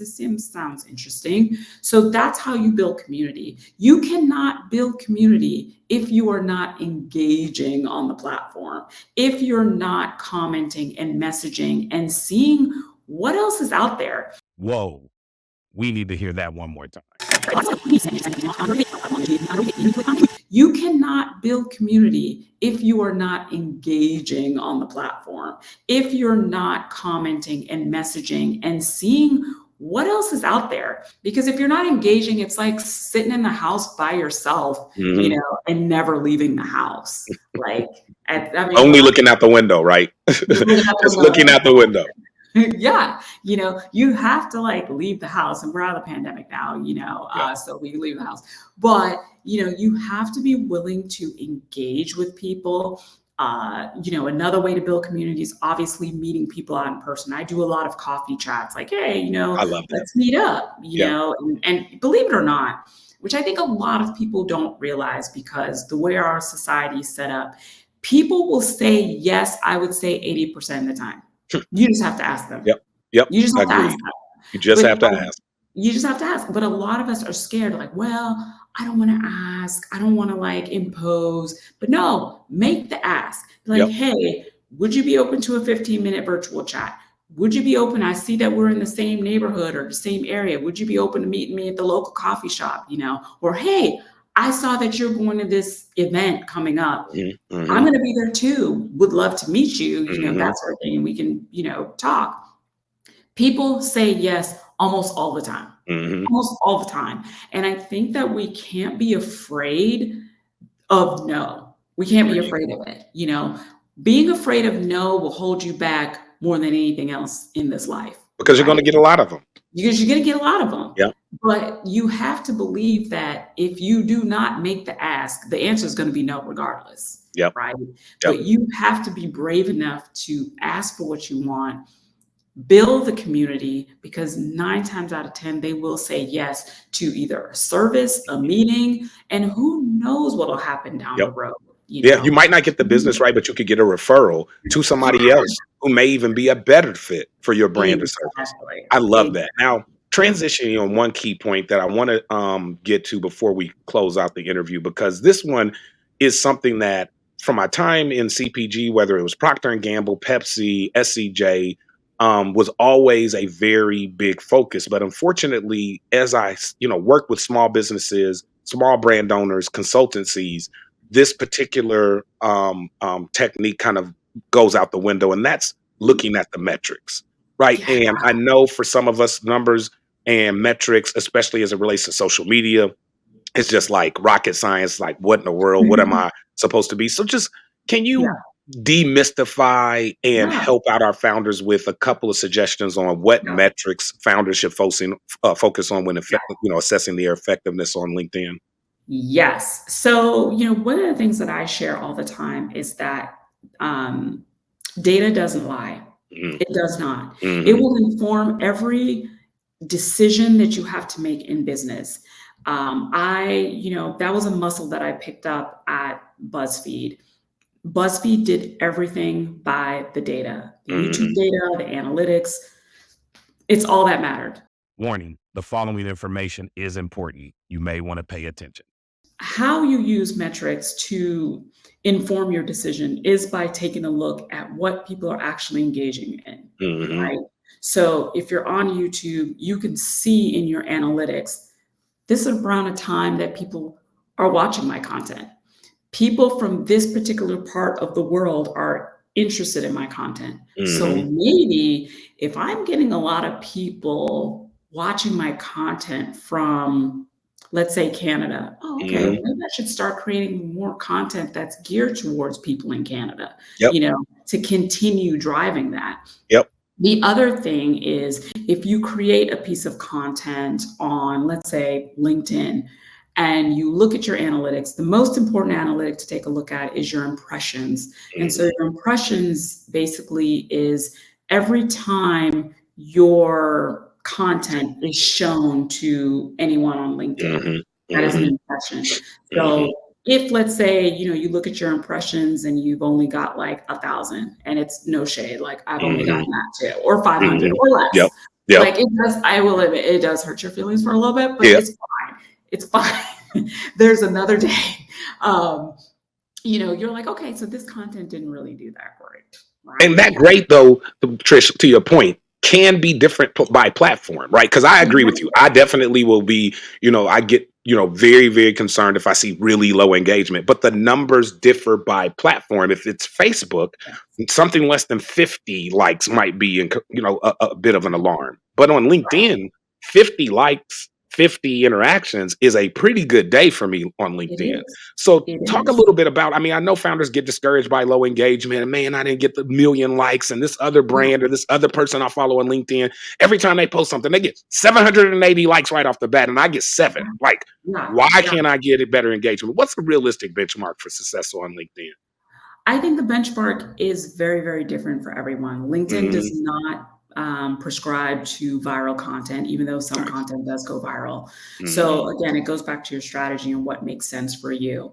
[SPEAKER 5] sounds interesting. So that's how you build community. You cannot build community if you are not engaging on the platform, if you're not commenting and messaging and seeing what else is out there.
[SPEAKER 6] Whoa. We need to hear that one more time.
[SPEAKER 5] You cannot build community if you are not engaging on the platform, if you're not commenting and messaging and seeing what else is out there. Because if you're not engaging, it's like sitting in the house by yourself,
[SPEAKER 3] Hmm.
[SPEAKER 5] and never leaving the house. Like, I mean,
[SPEAKER 3] Only looking out the window, right? Just looking out the window.
[SPEAKER 5] yeah, you have to like leave the house, and we're out of the pandemic now,
[SPEAKER 3] Yeah.
[SPEAKER 5] so we can leave the house. But you have to be willing to engage with people. Another way to build community is obviously meeting people out in person. I do a lot of coffee chats, like, hey,
[SPEAKER 3] I love that.
[SPEAKER 5] let's meet up,
[SPEAKER 3] Yeah.
[SPEAKER 5] and believe it or not, which I think a lot of people don't realize because the way our society is set up, people will say yes, I would say 80% of the time. You just have to ask them.
[SPEAKER 3] Yep. Yep.
[SPEAKER 5] You just have to ask
[SPEAKER 3] Agreed.
[SPEAKER 5] them.
[SPEAKER 3] You just
[SPEAKER 5] But
[SPEAKER 3] have to ask.
[SPEAKER 5] you just have to ask. But a lot of us are scared, like, well, I don't want to ask. I don't want to like impose. But no, make the ask. Like,
[SPEAKER 3] Yep.
[SPEAKER 5] hey, would you be open to a 15-minute virtual chat? Would you be open? I see that we're in the same neighborhood or the same area. Would you be open to meeting me at the local coffee shop? Or hey, I saw that you're going to this event coming up. I'm going to be there too. Would love to meet you, that sort of thing. And we can, talk. People say yes almost all the time, almost all the time. And I think that we can't be afraid of no. We can't be afraid of it. Being afraid of no will hold you back more than anything else in this life.
[SPEAKER 3] Because you're going to get a lot of them.
[SPEAKER 5] Because you're going to get a lot of them.
[SPEAKER 3] Yeah.
[SPEAKER 5] But you have to believe that if you do not make the ask, the answer is going to be no regardless.
[SPEAKER 3] Yep.
[SPEAKER 5] Right.
[SPEAKER 3] Yep.
[SPEAKER 5] But you have to be brave enough to ask for what you want, build the community, because 9 times out of 10, they will say yes to either a service, a meeting, and who knows what will happen down the road.
[SPEAKER 3] You might not get the business right, but you could get a referral to somebody else who may even be a better fit for your brand or service. I love that. Now, transitioning on one key point that I want to get to before we close out the interview, because this one is something that from my time in CPG, whether it was Procter & Gamble, Pepsi, SCJ, was always a very big focus. But unfortunately, as I work with small businesses, small brand owners, consultancies, this particular technique kind of goes out the window, and that's looking at the metrics, right?
[SPEAKER 5] Yeah.
[SPEAKER 3] And I know for some of us, numbers and metrics, especially as it relates to social media, it's just like rocket science. Like, what in the world? What am I supposed to be? So just, can you demystify and help out our founders with a couple of suggestions on what metrics founders should focus on when assessing their effectiveness on LinkedIn?
[SPEAKER 5] Yes. So, one of the things that I share all the time is that data doesn't lie. It does not. It will inform every decision that you have to make in business. That was a muscle that I picked up at BuzzFeed. BuzzFeed did everything by the data, the YouTube data, the analytics. It's all that mattered.
[SPEAKER 6] Warning, the following information is important. You may want to pay attention.
[SPEAKER 5] How you use metrics to inform your decision is by taking a look at what people are actually engaging in, right? So if you're on YouTube, you can see in your analytics, this is around a time that people are watching my content. People from this particular part of the world are interested in my content. So maybe if I'm getting a lot of people watching my content from, let's say, Canada, okay, maybe I should start creating more content that's geared towards people in Canada, to continue driving that. The other thing is, if you create a piece of content on, let's say, LinkedIn, and you look at your analytics, the most important analytic to take a look at is your impressions. And so your impressions basically is every time your content is shown to anyone on LinkedIn, that is an impression. So if, let's say, you look at your impressions and you've only got like 1,000, and it's no shade, like I've only gotten that too, or 500 or less. Like it does, I will admit, it does hurt your feelings for a little bit, but it's fine. It's fine. There's another day. You're like, okay, so this content didn't really do that great. Right?
[SPEAKER 3] And that great, though, Trish, to your point, can be different by platform, right? Because I agree with you. I definitely will be, I get, very, very concerned if I see really low engagement, but the numbers differ by platform. If it's Facebook, something less than 50 likes might be, a bit of an alarm. But on LinkedIn, 50 likes, 50 interactions is a pretty good day for me on LinkedIn. So talk a little bit about, I know founders get discouraged by low engagement, and man, I didn't get the 1 million likes, and this other brand or this other person I follow on LinkedIn, every time they post something, they get 780 likes right off the bat, and I get 7. Like, why can't I get a better engagement? What's a realistic benchmark for success on LinkedIn?
[SPEAKER 5] I think the benchmark is very, very different for everyone. LinkedIn does not prescribe to viral content, even though some content does go viral. So again, it goes back to your strategy and what makes sense for you.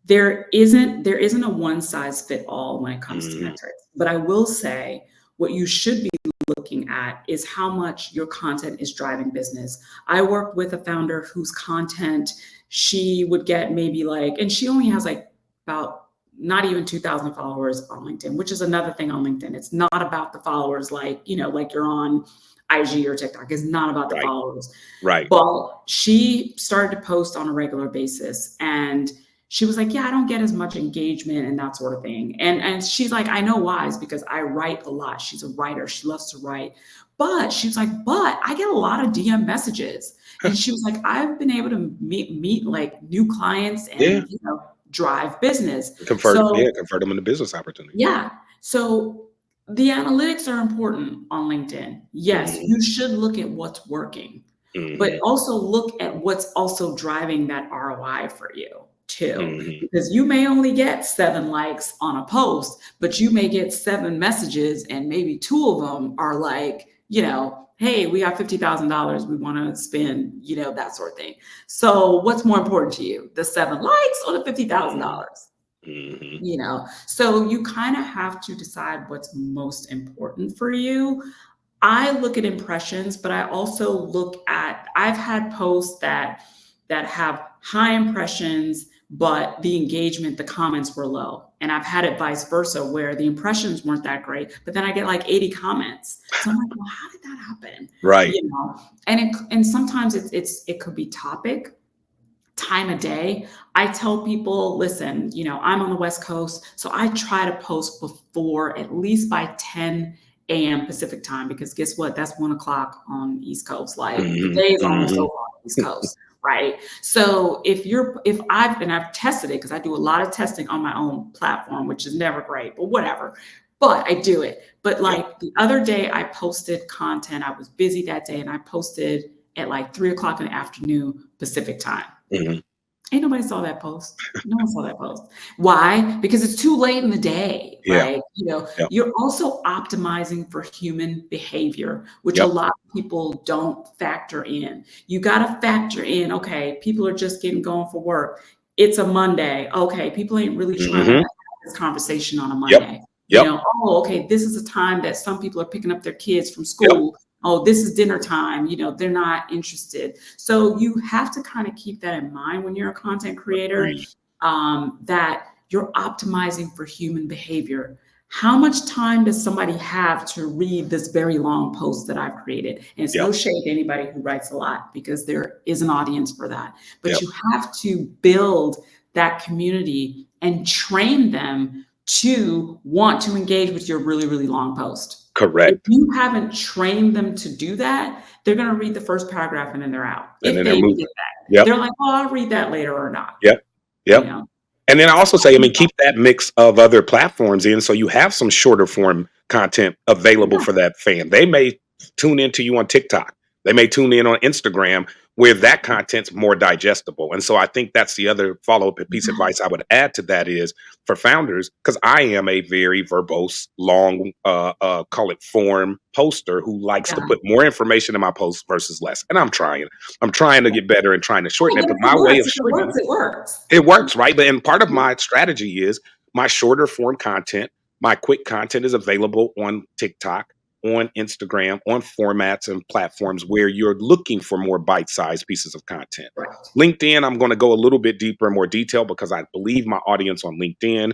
[SPEAKER 5] There isn't a one size fit all when it comes to metrics, but I will say what you should be looking at is how much your content is driving business. I worked with a founder whose content she would get maybe like, and she only has like about not even 2,000 followers on LinkedIn, which is another thing on LinkedIn. It's not about the followers like, like you're on IG or TikTok. It's not about the
[SPEAKER 3] Right.
[SPEAKER 5] followers.
[SPEAKER 3] Right.
[SPEAKER 5] But she started to post on a regular basis, and she was like, yeah, I don't get as much engagement and that sort of thing. And she's like, I know why. It's because I write a lot. She's a writer. She loves to write. But she was like, but I get a lot of DM messages. And she was like, I've been able to meet like new clients and, drive business.
[SPEAKER 3] Convert
[SPEAKER 5] So
[SPEAKER 3] them into business opportunities.
[SPEAKER 5] yeah. So the analytics are important on LinkedIn. Yes, you should look at what's working, but also look at what's also driving that ROI for you too. Because you may only get 7 likes on a post, but you may get 7 messages and maybe 2 of them are like, hey, we got $50,000 we want to spend, that sort of thing. So what's more important to you, the 7 likes or the $50,000? So you kind of have to decide what's most important for you. I look at impressions, but I also I've had posts that have high impressions, but the engagement, the comments were low. And I've had it vice versa, where the impressions weren't that great, but then I get like 80 comments. So I'm like, well, how did that happen?
[SPEAKER 3] Right.
[SPEAKER 5] And sometimes it could be topic, time of day. I tell people, listen, I'm on the West Coast, so I try to post before, at least by 10 a.m. Pacific time, because guess what? That's 1 o'clock on East Coast. Like the day is almost over on the East Coast, right? So I've tested it, because I do a lot of testing on my own platform, which is never great, but whatever. But I do it. But like the other day I posted content. I was busy that day and I posted at like 3 o'clock in the afternoon Pacific time. Ain't nobody saw that post. No one saw that post. Why? Because it's too late in the day, right? You're also optimizing for human behavior, which a lot of people don't factor in. You got to factor in, okay, people are just getting going for work. It's a Monday. Okay, people ain't really trying to have this conversation on a Monday. Okay, this is a time that some people are picking up their kids from school. Oh, this is dinner time. They're not interested. So you have to kind of keep that in mind when you're a content creator, that you're optimizing for human behavior. How much time does somebody have to read this very long post that I've created? And it's no shade to anybody who writes a lot, because there is an audience for that. But you have to build that community and train them to want to engage with your really, really long post.
[SPEAKER 3] Correct.
[SPEAKER 5] If you haven't trained them to do that, they're going to read the first paragraph and then they're out.
[SPEAKER 3] And
[SPEAKER 5] if
[SPEAKER 3] then
[SPEAKER 5] they
[SPEAKER 3] they're
[SPEAKER 5] get that, they're like, "Oh, I'll read that later or not."
[SPEAKER 3] And then I also say, keep that mix of other platforms in, so you have some shorter form content available for that fan. They may tune into you on TikTok. They may tune in on Instagram, where that content's more digestible. And so I think that's the other follow-up piece of advice I would add to that is for founders, because I am a very verbose, long, call it form poster who likes to put more information in my posts versus less. And I'm trying to get better and trying to shorten it. But my way of shortening it works, right? And part of my strategy is my shorter form content, my quick content is available on TikTok, on Instagram, on formats and platforms where you're looking for more bite-sized pieces of content. LinkedIn, I'm going to go a little bit deeper and more detail, because I believe my audience on LinkedIn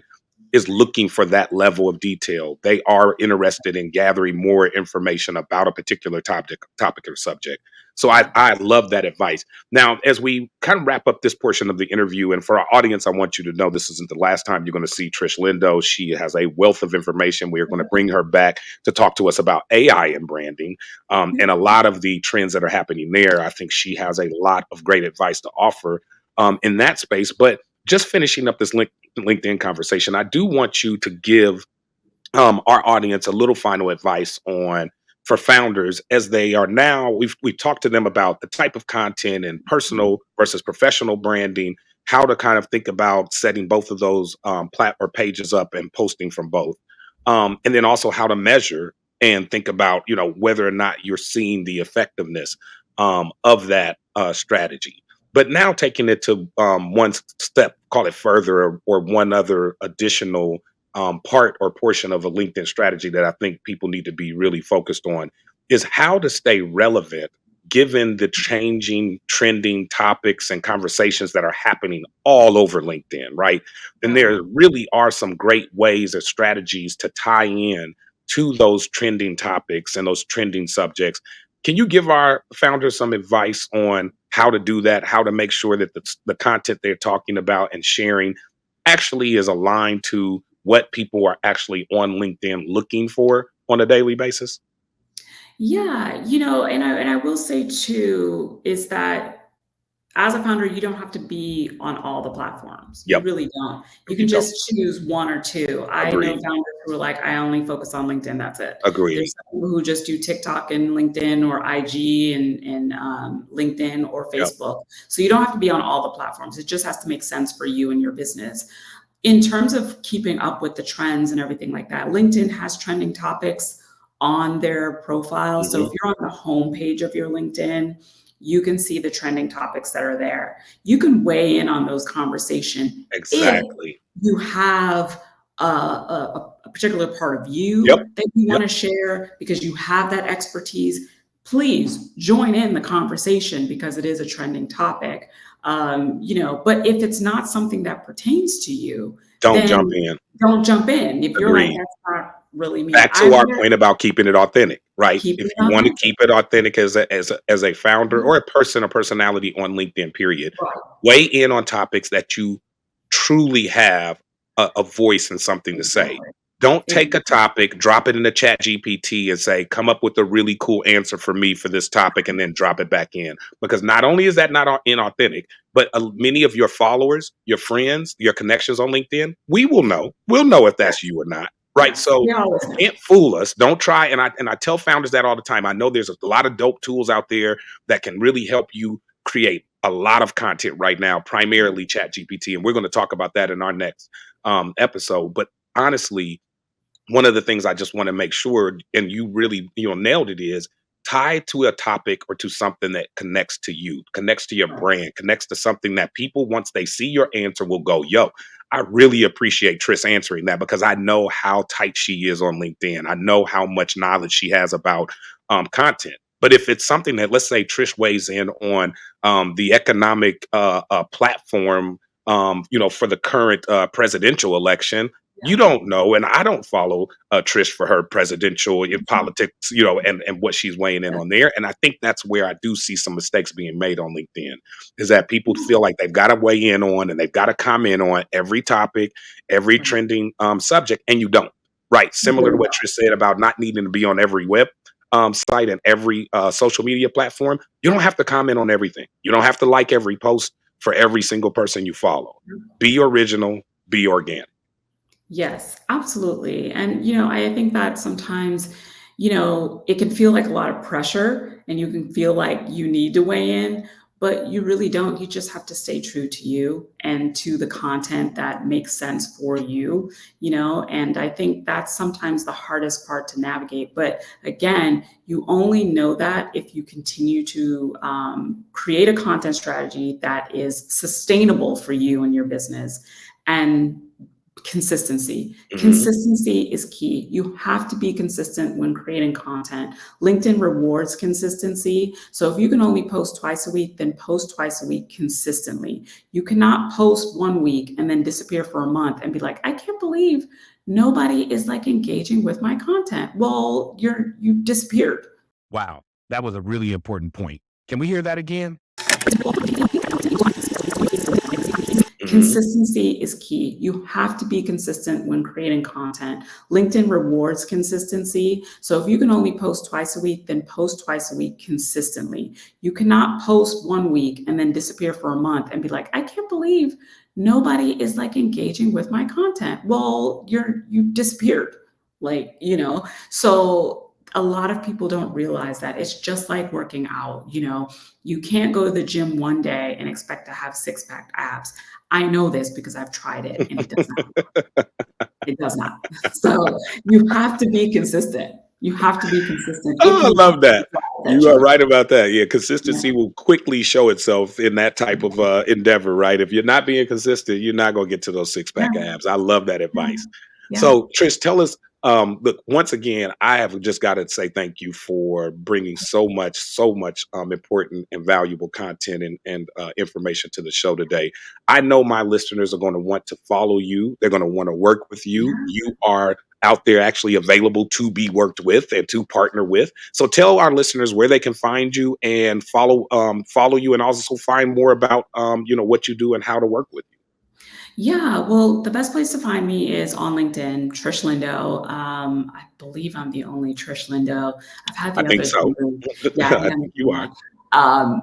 [SPEAKER 3] is looking for that level of detail. They are interested in gathering more information about a particular topic or subject. So I love that advice. Now, as we kind of wrap up this portion of the interview, and for our audience, I want you to know this isn't the last time you're going to see Trish Lindo. She has a wealth of information. We are going to bring her back to talk to us about AI and branding, and a lot of the trends that are happening there. I think she has a lot of great advice to offer in that space. But just finishing up this LinkedIn conversation, I do want you to give our audience a little final advice for founders as they are now. We've talked to them about the type of content and personal versus professional branding, how to kind of think about setting both of those pages up and posting from both, and then also how to measure and think about whether or not you're seeing the effectiveness of that strategy. But now taking it to one step, call it further, or one other additional part or portion of a LinkedIn strategy that I think people need to be really focused on is how to stay relevant given the changing, trending topics and conversations that are happening all over LinkedIn, right? And
[SPEAKER 5] Right.
[SPEAKER 3] there really are some great ways or strategies to tie in to those trending topics and those trending subjects. Can you give our founders some advice on how to do that, how to make sure that the content they're talking about and sharing actually is aligned to what people are actually on LinkedIn looking for on a daily basis?
[SPEAKER 5] Yeah, and I will say too is that as a founder, you don't have to be on all the platforms. You
[SPEAKER 3] Yep,
[SPEAKER 5] really don't. You
[SPEAKER 3] you
[SPEAKER 5] can
[SPEAKER 3] don't.
[SPEAKER 5] just choose one or two. I know
[SPEAKER 3] Agreed.
[SPEAKER 5] founders who are like, I only focus on LinkedIn. That's it.
[SPEAKER 3] Agreed.
[SPEAKER 5] There's some people who just do TikTok and LinkedIn or IG and LinkedIn or
[SPEAKER 3] Yep.
[SPEAKER 5] Facebook. So you don't have to be on all the platforms. It just has to make sense for you and your business. In terms of keeping up with the trends and everything like that, LinkedIn has trending topics on their profile. So
[SPEAKER 3] Mhm.
[SPEAKER 5] if you're on the homepage of your LinkedIn, you can see the trending topics that are there. You can weigh in on those conversation if
[SPEAKER 3] Exactly.
[SPEAKER 5] you have a particular part of
[SPEAKER 3] Yep.
[SPEAKER 5] you that you
[SPEAKER 3] Yep.
[SPEAKER 5] want to share because you have that expertise. Please join in the conversation because it is a trending topic. But if it's not something that pertains to you,
[SPEAKER 3] Don't jump
[SPEAKER 5] then
[SPEAKER 3] in.
[SPEAKER 5] don't jump in. If you're like,
[SPEAKER 3] Agreed.
[SPEAKER 5] that's not really me,
[SPEAKER 3] Back to our point about keeping it authentic, right?
[SPEAKER 5] keep
[SPEAKER 3] If
[SPEAKER 5] it
[SPEAKER 3] you want to
[SPEAKER 5] authentic.
[SPEAKER 3] keep it authentic as a founder or a person or personality on LinkedIn, period,
[SPEAKER 5] Right.
[SPEAKER 3] weigh in on topics that you truly have a voice and something to say.
[SPEAKER 5] Exactly.
[SPEAKER 3] Don't take a
[SPEAKER 5] Exactly.
[SPEAKER 3] topic, drop it in the chat GPT and say, come up with a really cool answer for me for this topic and then drop it back in. Because not only is that not inauthentic, but many of your followers, your friends, your connections on LinkedIn, we'll know if that's you or not. Right.
[SPEAKER 5] Yes.
[SPEAKER 3] So
[SPEAKER 5] We always
[SPEAKER 3] you
[SPEAKER 5] know.
[SPEAKER 3] can't fool us. Don't try. And I tell founders that all the time. I know there's a lot of dope tools out there that can really help you create a lot of content right now, primarily Chat GPT. And we're going to talk about that in our next episode. But honestly, one of the things I just want to make sure, and you really, nailed it, is tied to a topic or to something that connects to you, connects to your
[SPEAKER 5] Right.
[SPEAKER 3] brand, connects to something that people, once they see your answer, will go, yo, I really appreciate Trish answering that because I know how tight she is on LinkedIn. I know how much knowledge she has about content. But if it's something that, let's say, Trish weighs in on the economic platform, for the current presidential election, you
[SPEAKER 5] Yeah.
[SPEAKER 3] don't know, and I don't follow Trish for her presidential politics, and what she's weighing in
[SPEAKER 5] Yeah.
[SPEAKER 3] on there. And I think that's where I do see some mistakes being made on LinkedIn, is that people feel like they've got to weigh in on and they've got to comment on every topic, every
[SPEAKER 5] Right.
[SPEAKER 3] trending subject, and you don't. Right,
[SPEAKER 5] You
[SPEAKER 3] similar to
[SPEAKER 5] really
[SPEAKER 3] what
[SPEAKER 5] don't.
[SPEAKER 3] Trish said about not needing to be on every web site and every social media platform. You don't have to comment on everything. You don't have to like every post for every single person you follow. Be original. Be organic.
[SPEAKER 5] Yes, absolutely. And, I think that sometimes, it can feel like a lot of pressure and you can feel like you need to weigh in, but you really don't. You just have to stay true to you and to the content that makes sense for you, and I think that's sometimes the hardest part to navigate. But again, you only know that if you continue to create a content strategy that is sustainable for you and your business. And consistency.
[SPEAKER 3] Mhm.
[SPEAKER 5] Consistency is key. You have to be consistent when creating content. LinkedIn rewards consistency. So if you can only post twice a week, then post twice a week consistently. You cannot post one week and then disappear for a month and be like, I can't believe nobody is like engaging with my content. Well, you disappeared.
[SPEAKER 6] Wow, that was a really important point. Can we hear that again?
[SPEAKER 3] Mhm.
[SPEAKER 5] Consistency is key. You have to be consistent when creating content. LinkedIn rewards consistency. So if you can only post twice a week, then post twice a week consistently. You cannot post one week and then disappear for a month and be like, I can't believe nobody is like engaging with my content. Well, you disappeared. So a lot of people don't realize that it's just like working out. You can't go to the gym one day and expect to have six-pack abs. I know this because I've tried it and it does not. It does not. So you have to be consistent. You have to be consistent if
[SPEAKER 3] Oh, I
[SPEAKER 5] you want
[SPEAKER 3] love
[SPEAKER 5] to
[SPEAKER 3] that.
[SPEAKER 5] drive that
[SPEAKER 3] You are
[SPEAKER 5] change.
[SPEAKER 3] right about that. Yeah,
[SPEAKER 5] Yeah.
[SPEAKER 3] consistency will quickly show itself in that type of endeavor, right? If you're not being consistent, you're not going to get to those six
[SPEAKER 5] Yeah.
[SPEAKER 3] pack abs. I love that
[SPEAKER 5] Yeah.
[SPEAKER 3] advice.
[SPEAKER 5] Yeah.
[SPEAKER 3] So Trish, tell us, look, once again, I have just got to say thank you for bringing so much important and valuable content and information to the show today. I know my listeners are going to want to follow you. They're going to want to work with you.
[SPEAKER 5] Yeah.
[SPEAKER 3] You are out there actually available to be worked with and to partner with. So tell our listeners where they can find you and follow you, and also find more about what you do and how to work with you.
[SPEAKER 5] Yeah, well, the best place to find me is on LinkedIn, Trish Lindo. I believe I'm the only Trish Lindo. I've had
[SPEAKER 3] I
[SPEAKER 5] the
[SPEAKER 3] think
[SPEAKER 5] others
[SPEAKER 3] so.
[SPEAKER 5] removed. Yeah, I
[SPEAKER 3] I
[SPEAKER 5] think I'm
[SPEAKER 3] think
[SPEAKER 5] the
[SPEAKER 3] you
[SPEAKER 5] only
[SPEAKER 3] are.
[SPEAKER 5] one.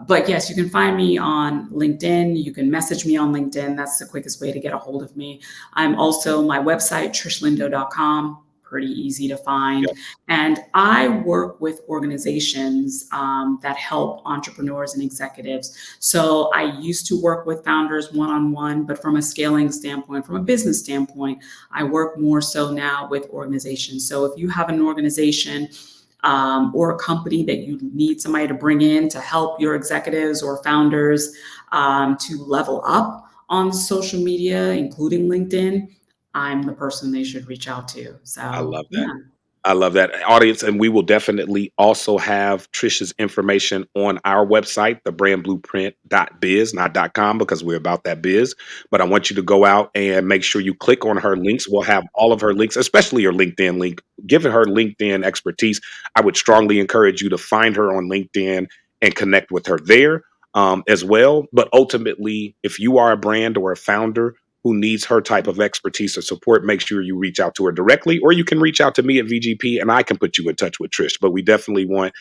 [SPEAKER 5] But yes, you can find me on LinkedIn. You can message me on LinkedIn. That's the quickest way to get a hold of me. I'm also my website, trishlindo.com. Pretty easy to find.
[SPEAKER 3] Yep.
[SPEAKER 5] And I work with organizations that help entrepreneurs and executives. So I used to work with founders one-on-one, but from a scaling standpoint, from a business standpoint, I work more so now with organizations. So if you have an organization or a company that you need somebody to bring in to help your executives or founders to level up on social media, including LinkedIn, I'm the person they should reach out to.
[SPEAKER 3] I
[SPEAKER 5] So
[SPEAKER 3] love that.
[SPEAKER 5] yeah,
[SPEAKER 3] I love that, audience, and we will definitely also have Trisha's information on our website, thebrandblueprint.biz, not .com, because we're about that biz. But I want you to go out and make sure you click on her links. We'll have all of her links, especially your LinkedIn link. Given her LinkedIn expertise, I would strongly encourage you to find her on LinkedIn and connect with her there as well. But ultimately, if you are a brand or a founder who needs her type of expertise or support, make sure you reach out to her directly, or you can reach out to me at VGP and I can put you in touch with Trish. But we definitely want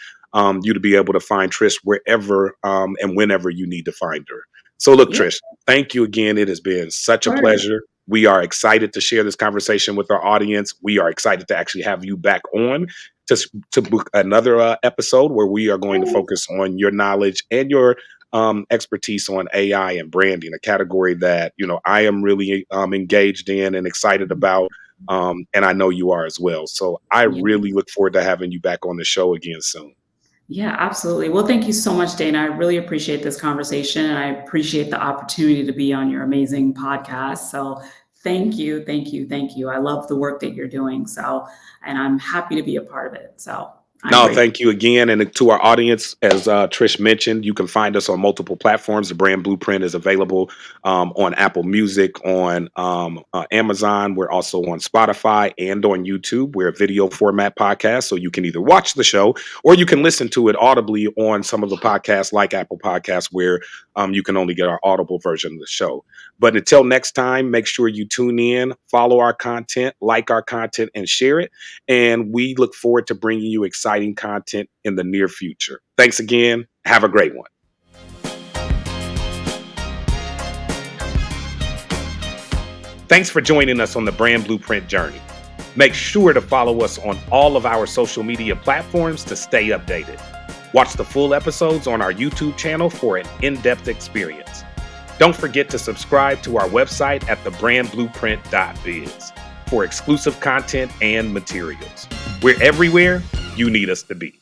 [SPEAKER 3] you to be able to find Trish wherever and whenever you need to find her. So look,
[SPEAKER 5] yeah,
[SPEAKER 3] Trish, thank you again. It has been such a
[SPEAKER 5] sure.
[SPEAKER 3] pleasure. We are excited to share this conversation with our audience. We are excited to actually have you back on to book another episode where we are going to
[SPEAKER 5] Yay.
[SPEAKER 3] focus on your knowledge and your expertise on AI and branding, a category that I am really engaged in and excited about, and I know you are as well. So I
[SPEAKER 5] Yeah.
[SPEAKER 3] really look forward to having you back on the show again soon.
[SPEAKER 5] Yeah, absolutely. Well, thank you so much, Dana. I really appreciate this conversation, and I appreciate the opportunity to be on your amazing podcast. So thank you, thank you, thank you. I love the work that you're doing. So, and I'm happy to be a part of it. So I'm
[SPEAKER 3] No,
[SPEAKER 5] grateful.
[SPEAKER 3] thank you again. And to our audience, as Trish mentioned, you can find us on multiple platforms. The Brand Blueprint is available on Apple Music, on Amazon. We're also on Spotify and on YouTube. We're a video format podcast, so you can either watch the show or you can listen to it audibly on some of the podcasts like Apple Podcasts, where you can only get our audible version of the show. But until next time, make sure you tune in, follow our content, like our content, and share it. And we look forward to bringing you exciting content in the near future. Thanks again. Have a great one. Thanks for joining us on the Brand Blueprint journey. Make sure to follow us on all of our social media platforms to stay updated. Watch the full episodes on our YouTube channel for an in-depth experience. Don't forget to subscribe to our website at thebrandblueprint.biz for exclusive content and materials. We're everywhere you need us to be.